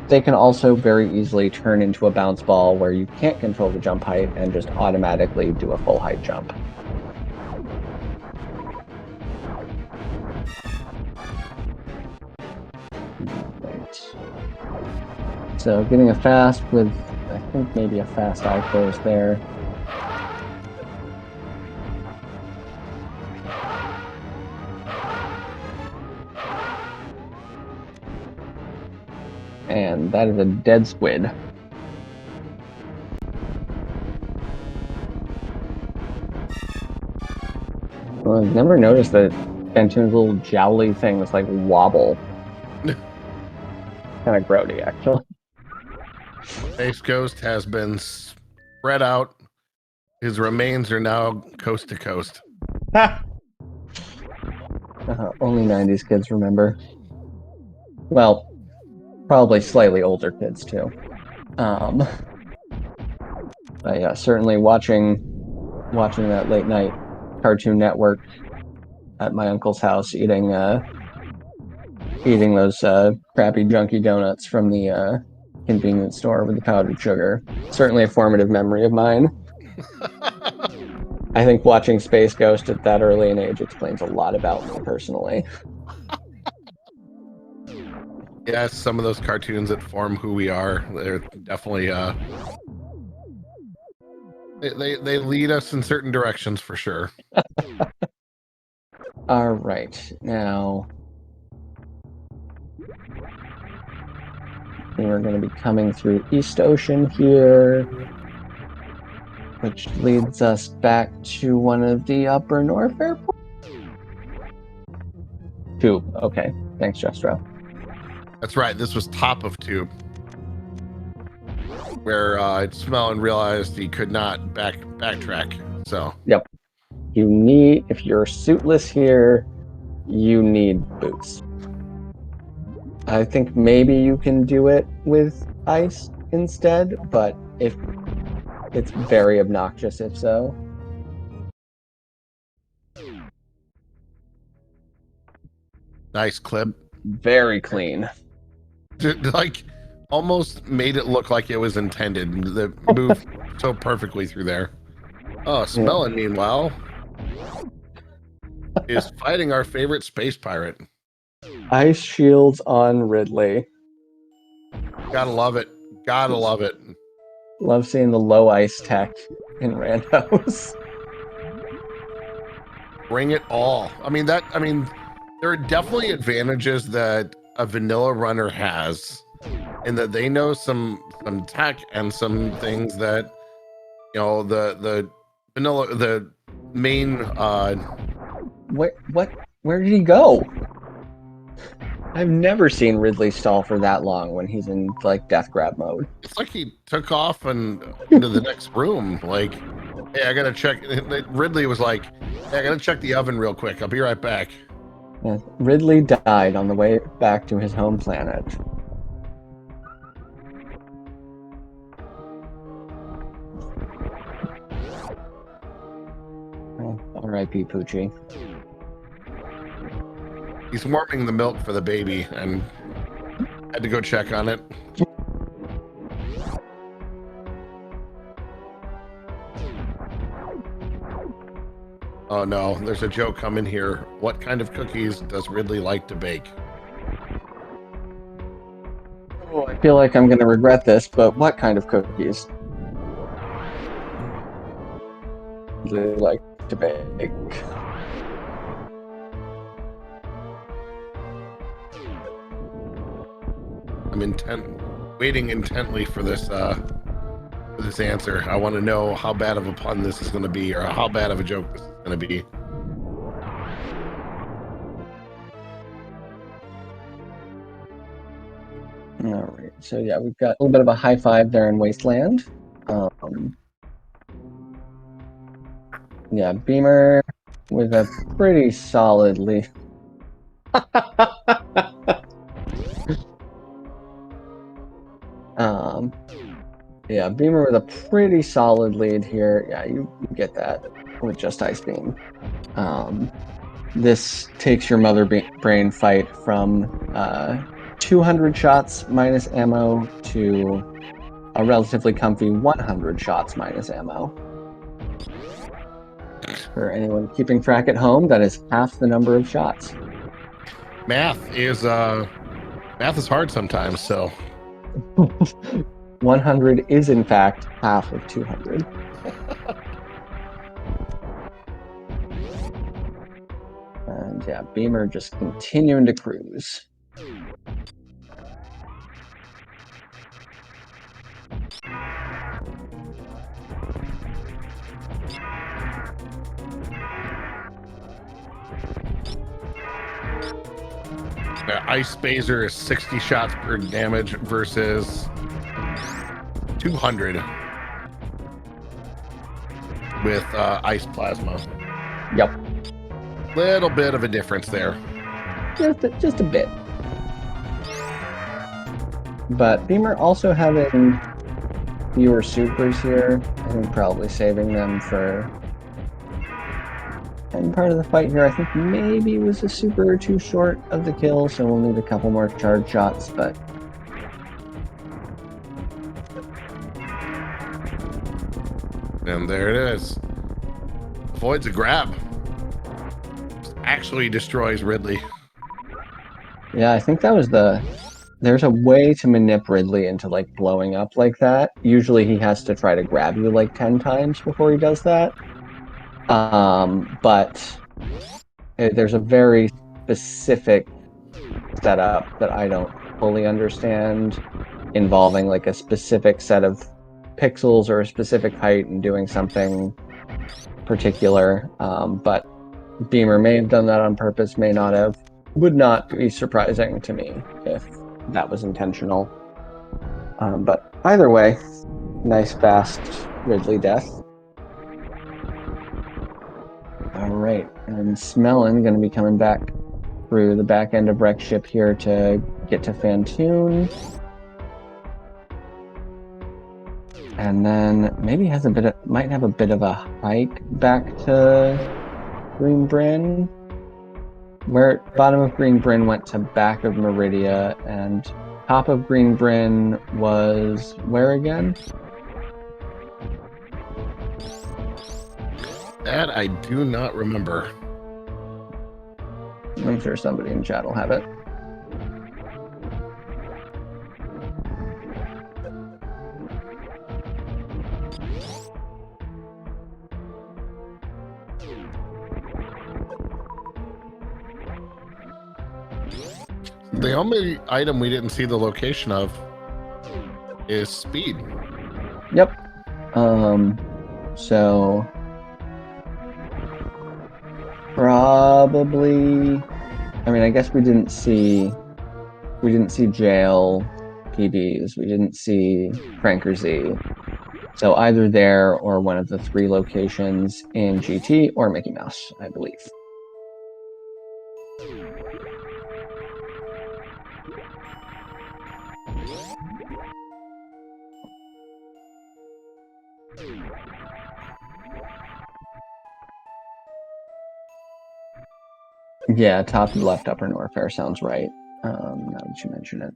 They can also very easily turn into a bounce ball where you can't control the jump height and just automatically do a full height jump. Right. So getting a fast with, I think maybe a fast eye close there. And that is a dead squid. Well, I've never noticed that Benton's little jowly thing is like wobble. Kind of grody, actually. Space Ghost has been spread out. His remains are now coast to coast. Only 90s kids remember. Well, probably slightly older kids too. But yeah, certainly watching that late night Cartoon Network at my uncle's house, eating those crappy junky donuts from the convenience store with the powdered sugar. Certainly a formative memory of mine. I think watching Space Ghost at that early an age explains a lot about me personally. Yes, some of those cartoons that form who we are, they're definitely they lead us in certain directions for sure. All right, now we're going to be coming through East Ocean here, which leads us back to one of the Upper North airports. Tube. Okay, thanks, Jestro. That's right. This was top of tube, where Smelon realized he could not backtrack. So yep, if you're suitless here, you need boots. I think maybe you can do it with ice instead, but if it's very obnoxious if so. Nice clip. Very clean. Like almost made it look like it was intended. The move so perfectly through there. Oh, Smelon, meanwhile, is fighting our favorite space pirate. Ice shields on Ridley. Gotta love it. Gotta love it. Love seeing the low ice tech in randos. Bring it all. I mean, there are definitely advantages that a vanilla runner has and that they know some tech and some things that the vanilla the main Where did he go? I've never seen Ridley stall for that long when he's in like death grab mode. it's like he took off and into the next room. Like, hey, I gotta check. Ridley was like, hey, I gotta check the oven real quick. I'll be right back. Yeah, Ridley died on the way back to his home planet. Oh, R.I.P. Poochie. He's warming the milk for the baby and had to go check on it. Oh no, there's a joke coming here. What kind of cookies does Ridley like to bake? Oh, I feel like I'm going to regret this, but what kind of cookies do you like to bake? I'm waiting intently for this answer. I want to know how bad of a pun this is going to be, or how bad of a joke this is going to be. All right, so yeah, we've got a little bit of a high five there in Wasteland. Yeah, Beamer with a pretty solid lead. Yeah, Beamer with a pretty solid lead here. Yeah, you get that with just Ice Beam. This takes your mother brain fight from 200 shots minus ammo to a relatively comfy 100 shots minus ammo. For anyone keeping track at home, that is half the number of shots. Math is hard sometimes, so 100 is in fact half of 200. And yeah, Beamer just continuing to cruise. Ice Phaser is 60 shots per damage versus 200 with Ice Plasma. Yep. Little bit of a difference there. Just a bit. But Beamer also having fewer supers here. I think probably saving them for and part of the fight here. I think maybe was a super or two short of the kill, so we'll need a couple more charge shots, but and there it is. Avoids a grab. Actually destroys Ridley. yeah, I think that was there's a way to manip Ridley into like blowing up like that. Usually he has to try to grab you like 10 times before he does that. But there's a very specific setup that I don't fully understand, involving like a specific set of pixels or a specific height and doing something particular. But Beamer may have done that on purpose, may not have. Would not be surprising to me if that was intentional. But either way, nice fast Ridley death. All right, and Smelon going to be coming back through the back end of Wreck Ship here to get to Fantoon. And then maybe might have a bit of a hike back to Green Bryn, where bottom of Green Bryn went to back of Meridia, and top of Green Bryn was where again? That I do not remember. I'm sure somebody in chat will have it. The only item we didn't see the location of is speed. Yep. So probably, I mean, I guess we didn't see jail PBs. We didn't see Cranker Z. So either there or one of the 3 locations in GT or Mickey Mouse, I believe. Yeah, top left upper Norfair sounds right. Now that you mention it.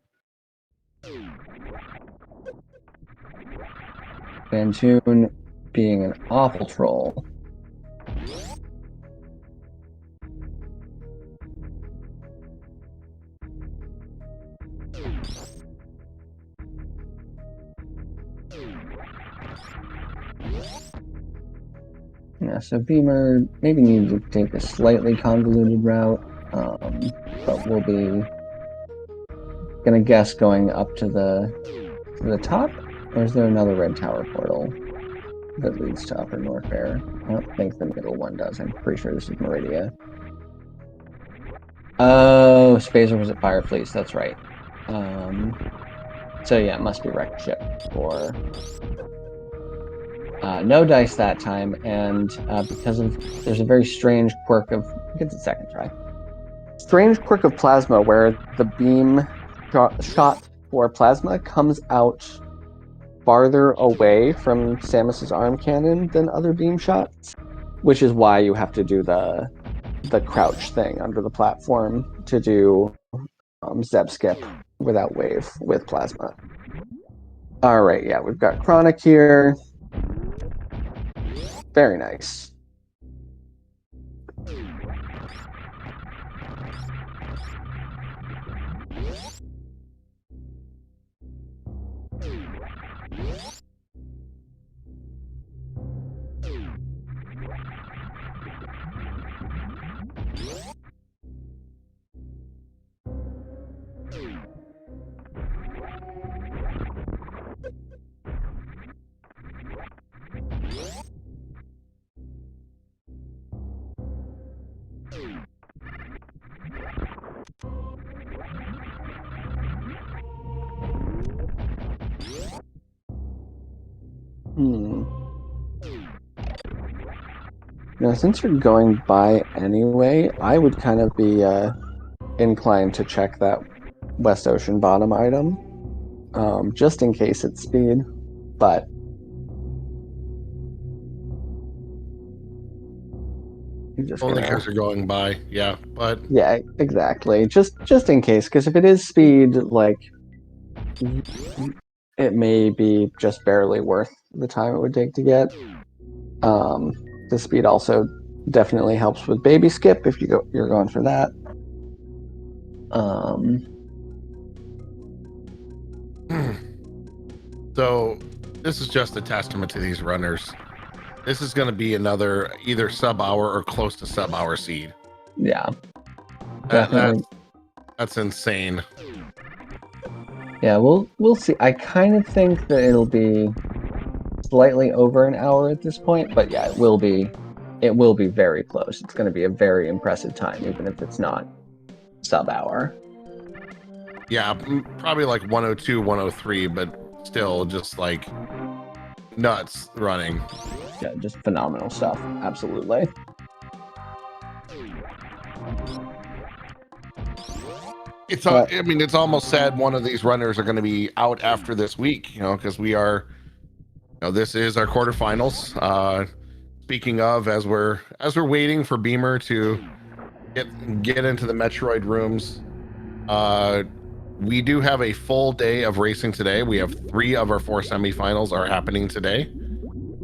Bantoon being an awful troll. Yeah, so Beamer maybe needs to take a slightly convoluted route, but we'll be gonna guess going up to the top, or is there another red tower portal that leads to Upper Norfair? I don't think the middle one does. I'm pretty sure this is Meridia. Oh, Spazer was at Firefleece. That's right. So yeah, it must be Wrecked Ship for no dice that time, and because of there's a very strange quirk of I think it's a second try. Strange quirk of plasma where the beam shot for plasma comes out farther away from Samus's arm cannon than other beam shots, which is why you have to do the crouch thing under the platform to do Zeb skip without wave with plasma. All right, yeah, we've got Chronic here. Very nice. Now, since you're going by anyway, I would kind of be inclined to check that West Ocean bottom item, just in case it's speed, but Only because you're going by, yeah, but yeah, exactly. Just in case, because if it is speed, like it may be just barely worth the time it would take to get. The speed also definitely helps with baby skip if you're going for that. So this is just a testament to these runners. This is going to be another either sub-hour or close to sub-hour seed. Yeah, definitely. That's insane. Yeah, we'll see. I kind of think that it'll be slightly over an hour at this point, but yeah, it will be very close. It's going to be a very impressive time, even if it's not sub-hour. Yeah, probably like 102, 103, but still just like nuts running. Yeah, just phenomenal stuff. Absolutely. I mean, it's almost sad one of these runners are going to be out after this week, because we are, this is our quarterfinals. Speaking of, as we're waiting for Beamer to get into the Metroid rooms, we do have a full day of racing today. We have 3 of our 4 semifinals are happening today.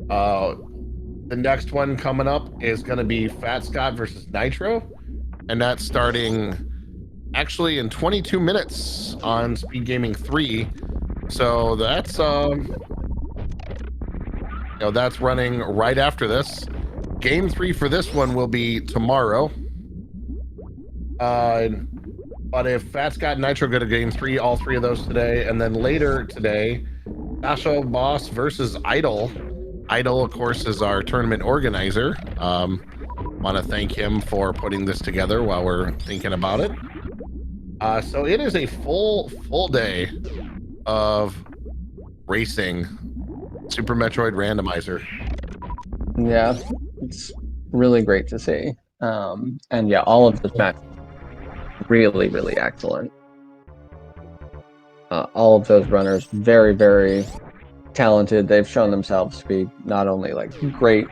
The next one coming up is going to be Fat Scott versus Nitro, and that's starting actually in 22 minutes on SpeedGaming 3. So that's that's running right after this. Game 3 for this one will be tomorrow. But if Fat Scott and Nitro go to game 3, all 3 of those today, and then later today, Dasho Boss versus Idol. Idol, of course, is our tournament organizer. Want to thank him for putting this together while we're thinking about it. So it is a full day of racing. Super Metroid Randomizer. Yeah, it's really great to see. And yeah, all of those matches really excellent. All of those runners very talented. They've shown themselves to be not only like great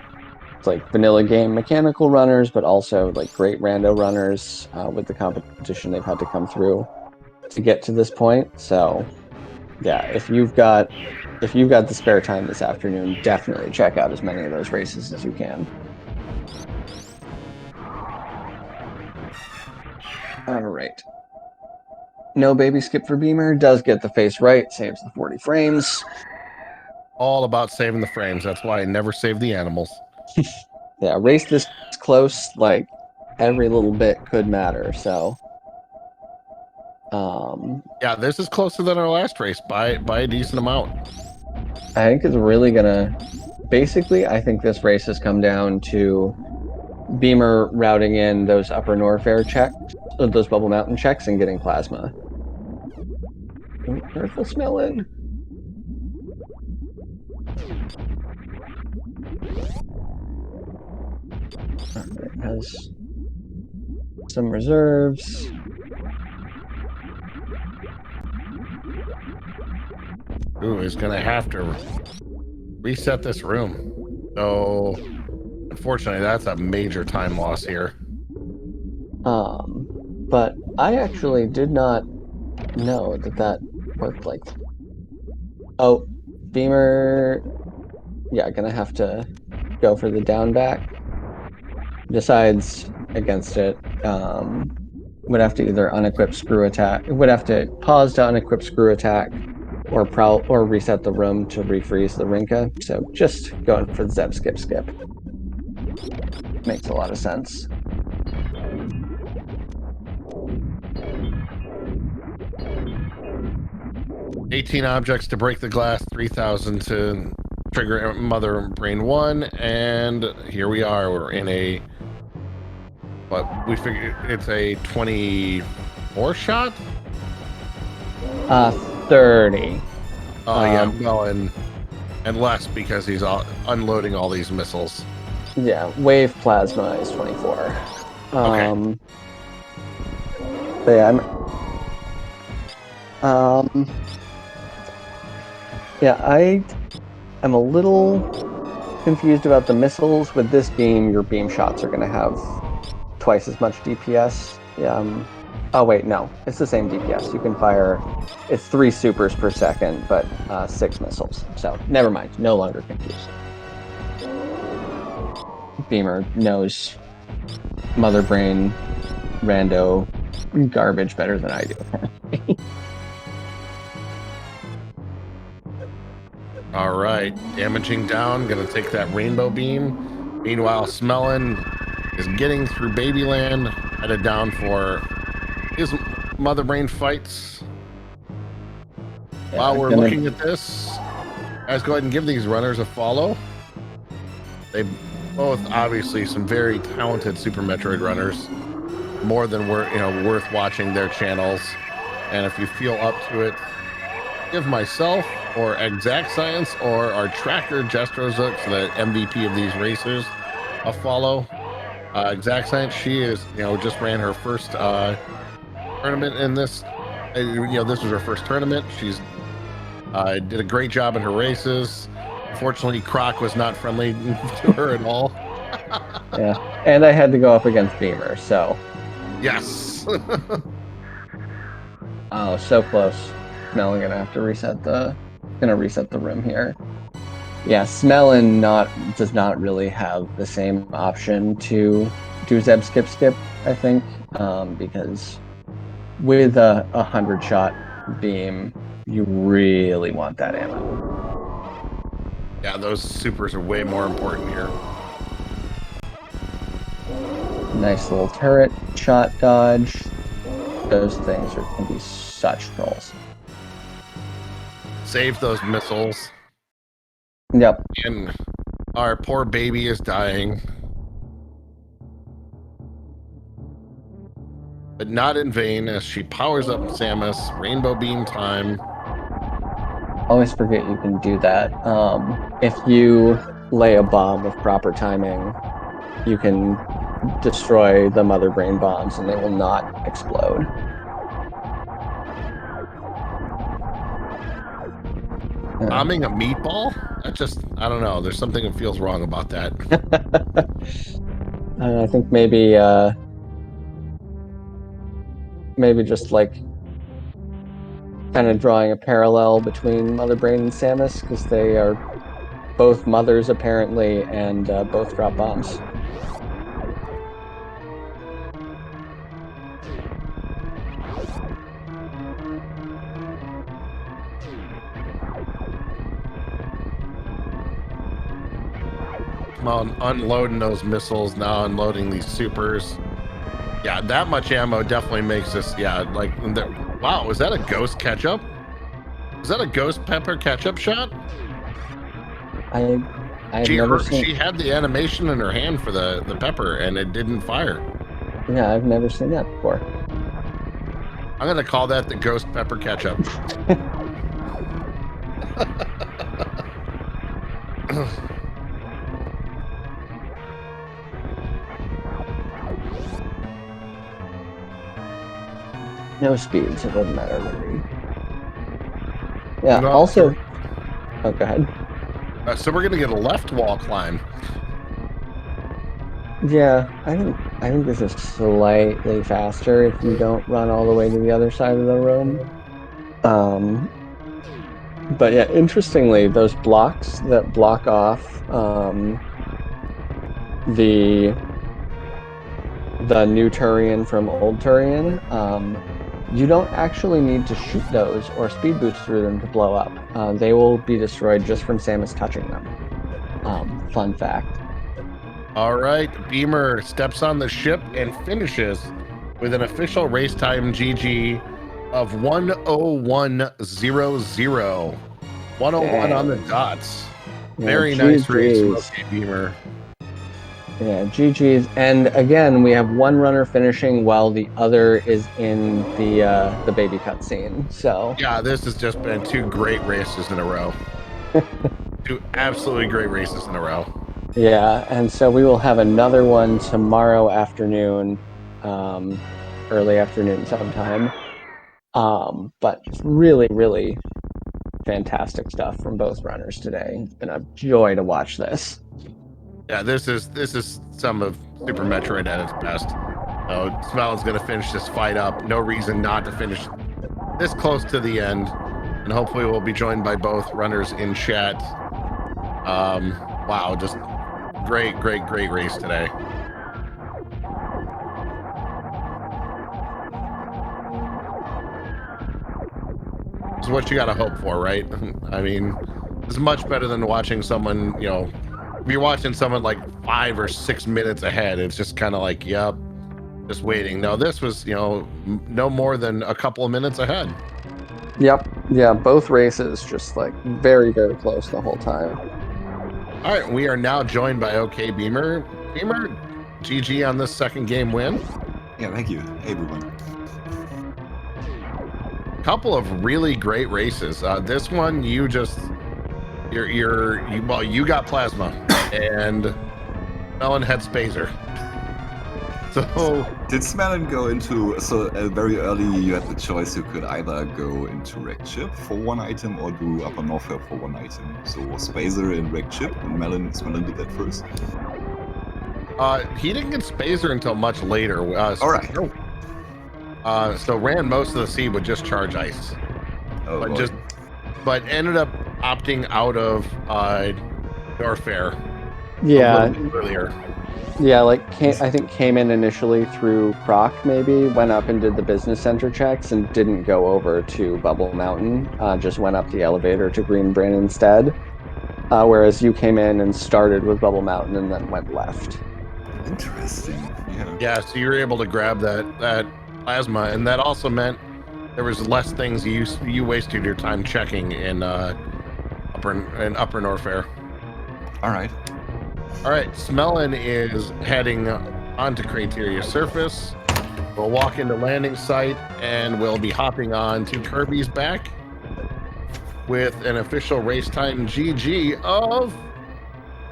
like vanilla game mechanical runners, but also like great rando runners with the competition they've had to come through to get to this point. So yeah, if you've got the spare time this afternoon, definitely check out as many of those races as you can. All right. No baby skip for Beamer. Does get the face right. Saves the 40 frames. All about saving the frames. That's why I never save the animals. Yeah, race this close, like every little bit could matter. So, yeah, this is closer than our last race by a decent amount. I think it's really gonna. Basically, I think this race has come down to Beamer routing in those upper Norfair checks, those Bubble Mountain checks, and getting plasma. Ooh, careful, Smelon. Alright, has some reserves. Ooh, he's gonna have to reset this room. So unfortunately, that's a major time loss here. But I actually did not know that worked like. Oh, Beamer. Yeah, gonna have to go for the down back. Decides against it. Would have to either unequip screw attack. Would have to pause to unequip screw attack, or reset the room to refreeze the Rinka. So just going for the Zeb skip. Makes a lot of sense. $18 objects to break the glass, 3,000 to trigger Mother Brain 1, and here we are. We're in a, but we figure it's a 24 shot? 30. Oh yeah, well, and less because he's unloading all these missiles. Yeah, wave plasma is 24. Okay. But yeah, I'm a little confused about the missiles. With this beam, your beam shots are going to have twice as much DPS. Oh wait, no, it's the same DPS. You can fire, it's 3 supers per second, but 6 missiles. So never mind, no longer confused. Beamer knows Mother Brain rando garbage better than I do. All right, damaging down, gonna take that rainbow beam. Meanwhile, Smelon is getting through Babyland, headed down for his Mother Brain fights. Yeah, while we're looking at this, guys, go ahead and give these runners a follow. They both obviously some very talented Super Metroid runners, more than worth watching their channels. And if you feel up to it, give myself or Exact Science or our tracker Jestrozook, the MVP of these racers, a follow. Exact Science, she is just ran her first tournament in this. This was her first tournament. She's did a great job in her races. Unfortunately, Croc was not friendly to her at all. Yeah, and I had to go up against Beamer, so. Yes. Oh, so close. Smelon gonna have to reset the room here. Yeah, Smelon does not really have the same option to do Zeb skip, I think, because with a 100 shot beam, you really want that ammo. Yeah, those supers are way more important here. Nice little turret shot dodge. Those things can be such trolls. save those missiles. Yep. And our poor baby is dying. But not in vain, as she powers up Samus. Rainbow beam time. Always forget you can do that. If you lay a bomb with proper timing, you can destroy the mother brain bombs and they will not explode. Bombing a meatball? That just, I don't know. There's something that feels wrong about that. I think maybe just like kind of drawing a parallel between Mother Brain and Samus, because they are both mothers apparently, and both drop bombs. Well, unloading those missiles, now unloading these supers. Yeah, that much ammo definitely makes this, yeah, like, wow, was that a ghost ketchup? Was that a ghost pepper ketchup shot? I've never seen... She had the animation in her hand for the pepper and it didn't fire. Yeah, I've never seen that before. I'm gonna call that the ghost pepper ketchup. No speeds, it doesn't matter really. Yeah, No, also... Oh, go ahead. So we're gonna get a left wall climb. Yeah, I think this is slightly faster if you don't run all the way to the other side of the room. But yeah, interestingly, those blocks that block off the new Turian from old Turian, you don't actually need to shoot those or speed boost through them to blow up. They will be destroyed just from Samus touching them. Fun fact. All right, Beamer steps on the ship and finishes with an official race time GG of 101.00. 101 on the dots. Yeah, Very nice race from OK Beamer. Yeah, GG's. And again, we have one runner finishing while the other is in the baby cutscene. So yeah, this has just been two great races in a row. Two absolutely great races in a row. Yeah, and so we will have another one tomorrow afternoon, early afternoon sometime. But just really, really fantastic stuff from both runners today. It's been a joy to watch this. Yeah, this is some of Super Metroid at its best. So Smelon's gonna finish this fight up. No reason not to finish this close to the end. And hopefully we'll be joined by both runners in chat. Wow, just great race today. It's what you gotta hope for, right? I mean, it's much better than watching someone, you know, if you're watching someone like 5 or 6 minutes ahead, it's just kind of like, yep, just waiting. No, this was, you know, no more than a couple of minutes ahead. Yep. Yeah, both races just like very, very close the whole time. All right, we are now joined by OK Beamer. Beamer, GG on this second game win. Yeah, thank you. Hey, everyone. Couple of really great races. This one, you just, you got plasma, and Smelon had Spazer. So did Smelon go into very early? You had the choice. You could either go into wrecked ship for one item or do upper Norfair for one item. So Spazer in wrecked ship, and Smelon did that first. He didn't get Spazer until much later. All right. So ran most of the seed with just charge ice, but ended up opting out of Norfair. Yeah. Earlier. Yeah, like I think came in initially through Croc, maybe went up and did the business center checks and didn't go over to Bubble Mountain. Just went up the elevator to Green Brain instead. Whereas you came in and started with Bubble Mountain and then went left. Interesting. Yeah. So you were able to grab that plasma, and that also meant there was less things you wasted your time checking in upper Norfair. All right. All right, Smelon is heading onto Crateria Surface. We'll walk into landing site and we'll be hopping on to Kirby's back with an official race time GG of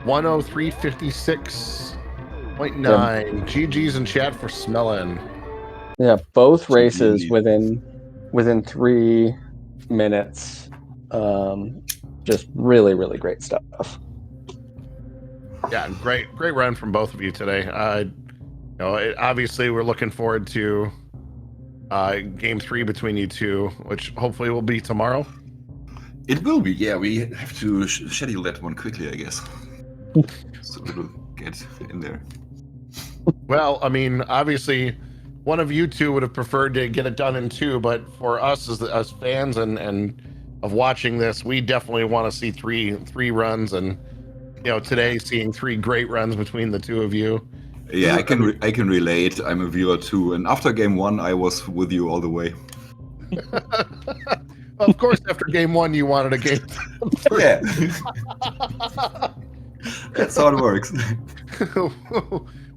103.56.9. GG's in chat for Smelon. Yeah, both races Indeed. within 3 minutes. Just really, really great stuff. Yeah, great run from both of you today. Obviously we're looking forward to game 3 between you two, which hopefully will be tomorrow. It will be, yeah. We have to schedule that one quickly, I guess. So it'll get in there. Well, I mean, obviously, one of you two would have preferred to get it done in 2, but for us as fans and of watching this, we definitely want to see three runs, and today seeing 3 great runs between the two of you. Yeah, I can relate. I'm a viewer too, and after game 1, I was with you all the way. Of course, after game 1, you wanted a game 3. Yeah, that's how it works.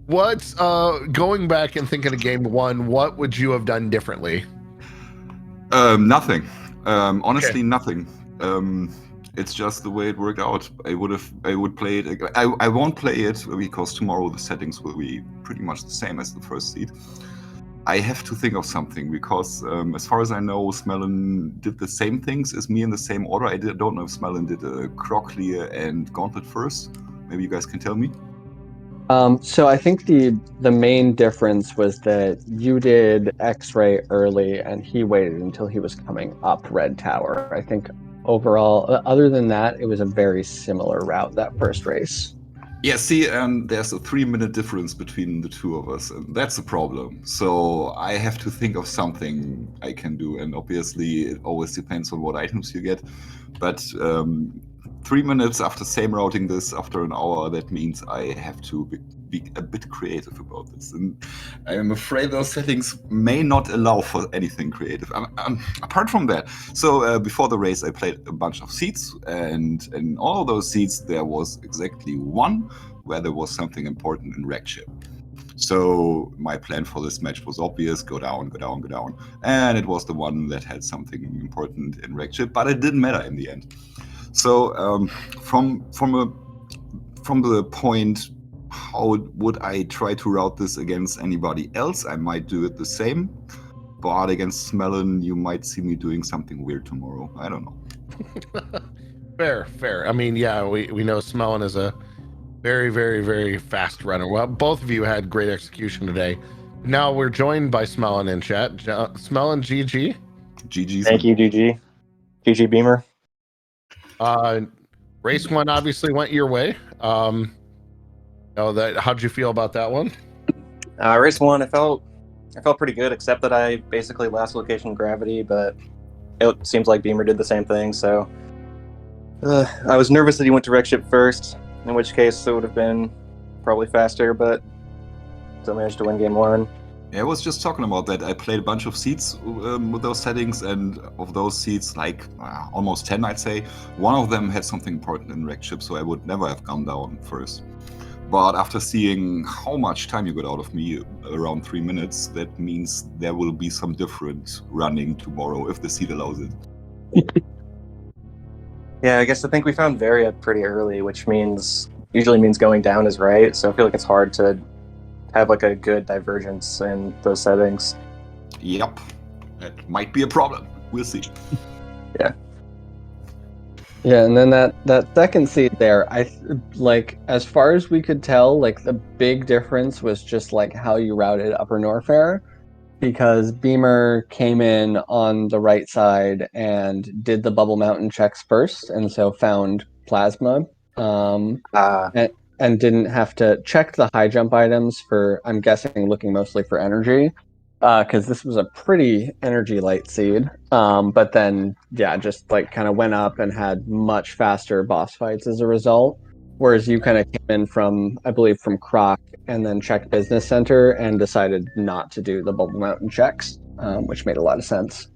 What's going back and thinking of game 1? What would you have done differently? Nothing. Honestly, nothing. It's just the way it worked out. I would play it. I won't play it because tomorrow the settings will be pretty much the same as the first seed. I have to think of something because, as far as I know, Smelon did the same things as me in the same order. I don't know if Smelon did a Croc Clear and Gauntlet first. Maybe you guys can tell me. So I think the main difference was that you did X-Ray early and he waited until he was coming up Red Tower. I think overall, other than that, it was a very similar route that first race. Yeah, see, there's a 3-minute difference between the two of us, and that's a problem. So I have to think of something I can do, and obviously it always depends on what items you get. But 3 minutes after same routing this, after an hour, that means I have to be a bit creative about this. And I'm afraid those settings may not allow for anything creative. Apart from that, so before the race, I played a bunch of seeds, and in all of those seeds, there was exactly one where there was something important in Wreck Ship. So my plan for this match was obvious: go down, go down, go down. And it was the one that had something important in Wreck Ship, but it didn't matter in the end. So from the point, how would I try to route this against anybody else? I might do it the same, but against Smelon, you might see me doing something weird tomorrow. I don't know. Fair. I mean, yeah, we know Smelon is a very, very, very fast runner. Well, both of you had great execution today. Now we're joined by Smelon in chat. Smelon, GG. GG. Thank you, GG. GG Beamer. Race 1 obviously went your way. How'd you feel about that one? Race 1, I felt pretty good, except that I basically lost location gravity, but it seems like Beamer did the same thing, so I was nervous that he went to Wreck Ship first, in which case it would have been probably faster, but still managed to win game 1. Yeah, I was just talking about that. I played a bunch of seats with those settings, and of those seats, like almost 10, I'd say, one of them had something important in Wreck Ship, so I would never have gone down first. But after seeing how much time you got out of me, around 3 minutes, that means there will be some different running tomorrow if the seat allows it. Yeah, I think we found Varia pretty early, which usually means going down is right, so I feel like it's hard to have like a good divergence in those settings. Yep, that might be a problem. We'll see. Yeah, and then that second seat there, as far as we could tell, like the big difference was just like how you routed Upper Norfair, because Beamer came in on the right side and did the Bubble Mountain checks first, and so found Plasma, and didn't have to check the high jump items for, I'm guessing, looking mostly for energy, because this was a pretty energy light seed. But then, yeah, just like kind of went up and had much faster boss fights as a result. Whereas you kind of came in from, I believe, from Croc and then checked Business Center and decided not to do the Bubble Mountain checks, which made a lot of sense.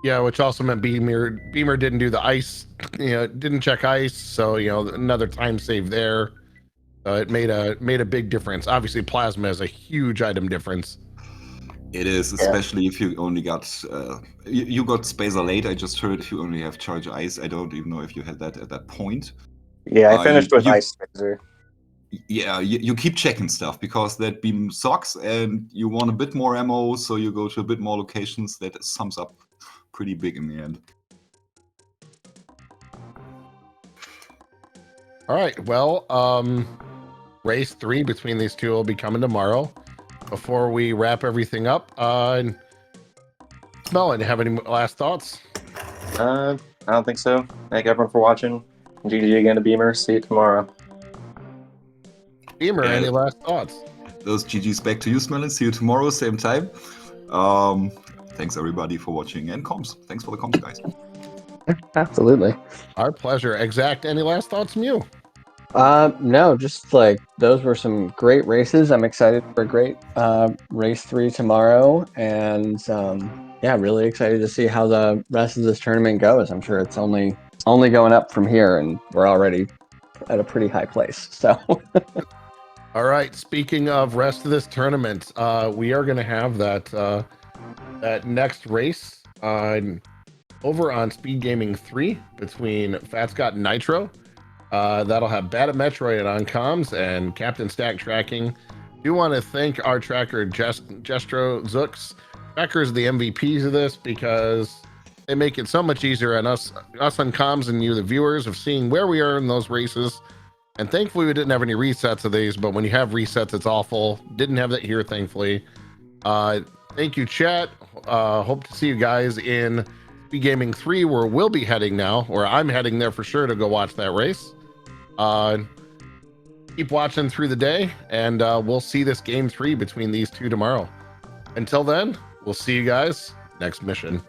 Yeah, which also meant Beamer didn't do the ice, didn't check ice, so another time save there. It made a big difference. Obviously, plasma is a huge item difference. It is, especially if you only got you got Spacer late. I just heard if you only have Charge Ice. I don't even know if you had that at that point. Yeah, I finished with Ice Spacer. Yeah, you keep checking stuff because that beam sucks and you want a bit more ammo, so you go to a bit more locations. That sums up pretty big in the end. All right, well, race 3 between these two will be coming tomorrow. Before we wrap everything up, Smelon, you have any last thoughts? I don't think so. Thank everyone for watching. GG again to Beamer. See you tomorrow. Beamer, any last thoughts? Those GG's back to you, Smelon. See you tomorrow, same time. Thanks everybody for watching, and comms. Thanks for the comms, guys. Absolutely. Our pleasure. Exact, any last thoughts from you? No, just like those were some great races. I'm excited for a great race 3 tomorrow, and yeah, really excited to see how the rest of this tournament goes. I'm sure it's only going up from here, and we're already at a pretty high place. So. All right. Speaking of rest of this tournament, we are going to have that next race over on SpeedGaming 3 between Fat Scott and Nitro. That'll have Bad at Metroid on comms and Captain Stack tracking. Do want to thank our tracker Jestro Zooks. Trackers are the MVPs of this because they make it so much easier on us on comms and you, the viewers, of seeing where we are in those races. And thankfully, we didn't have any resets of these, but when you have resets, it's awful. Didn't have that here, thankfully. Thank you, chat. Hope to see you guys in SpeedGaming 3, where we'll be heading now, or I'm heading there for sure to go watch that race. Keep watching through the day, and we'll see this game 3 between these two tomorrow. Until then, we'll see you guys next mission.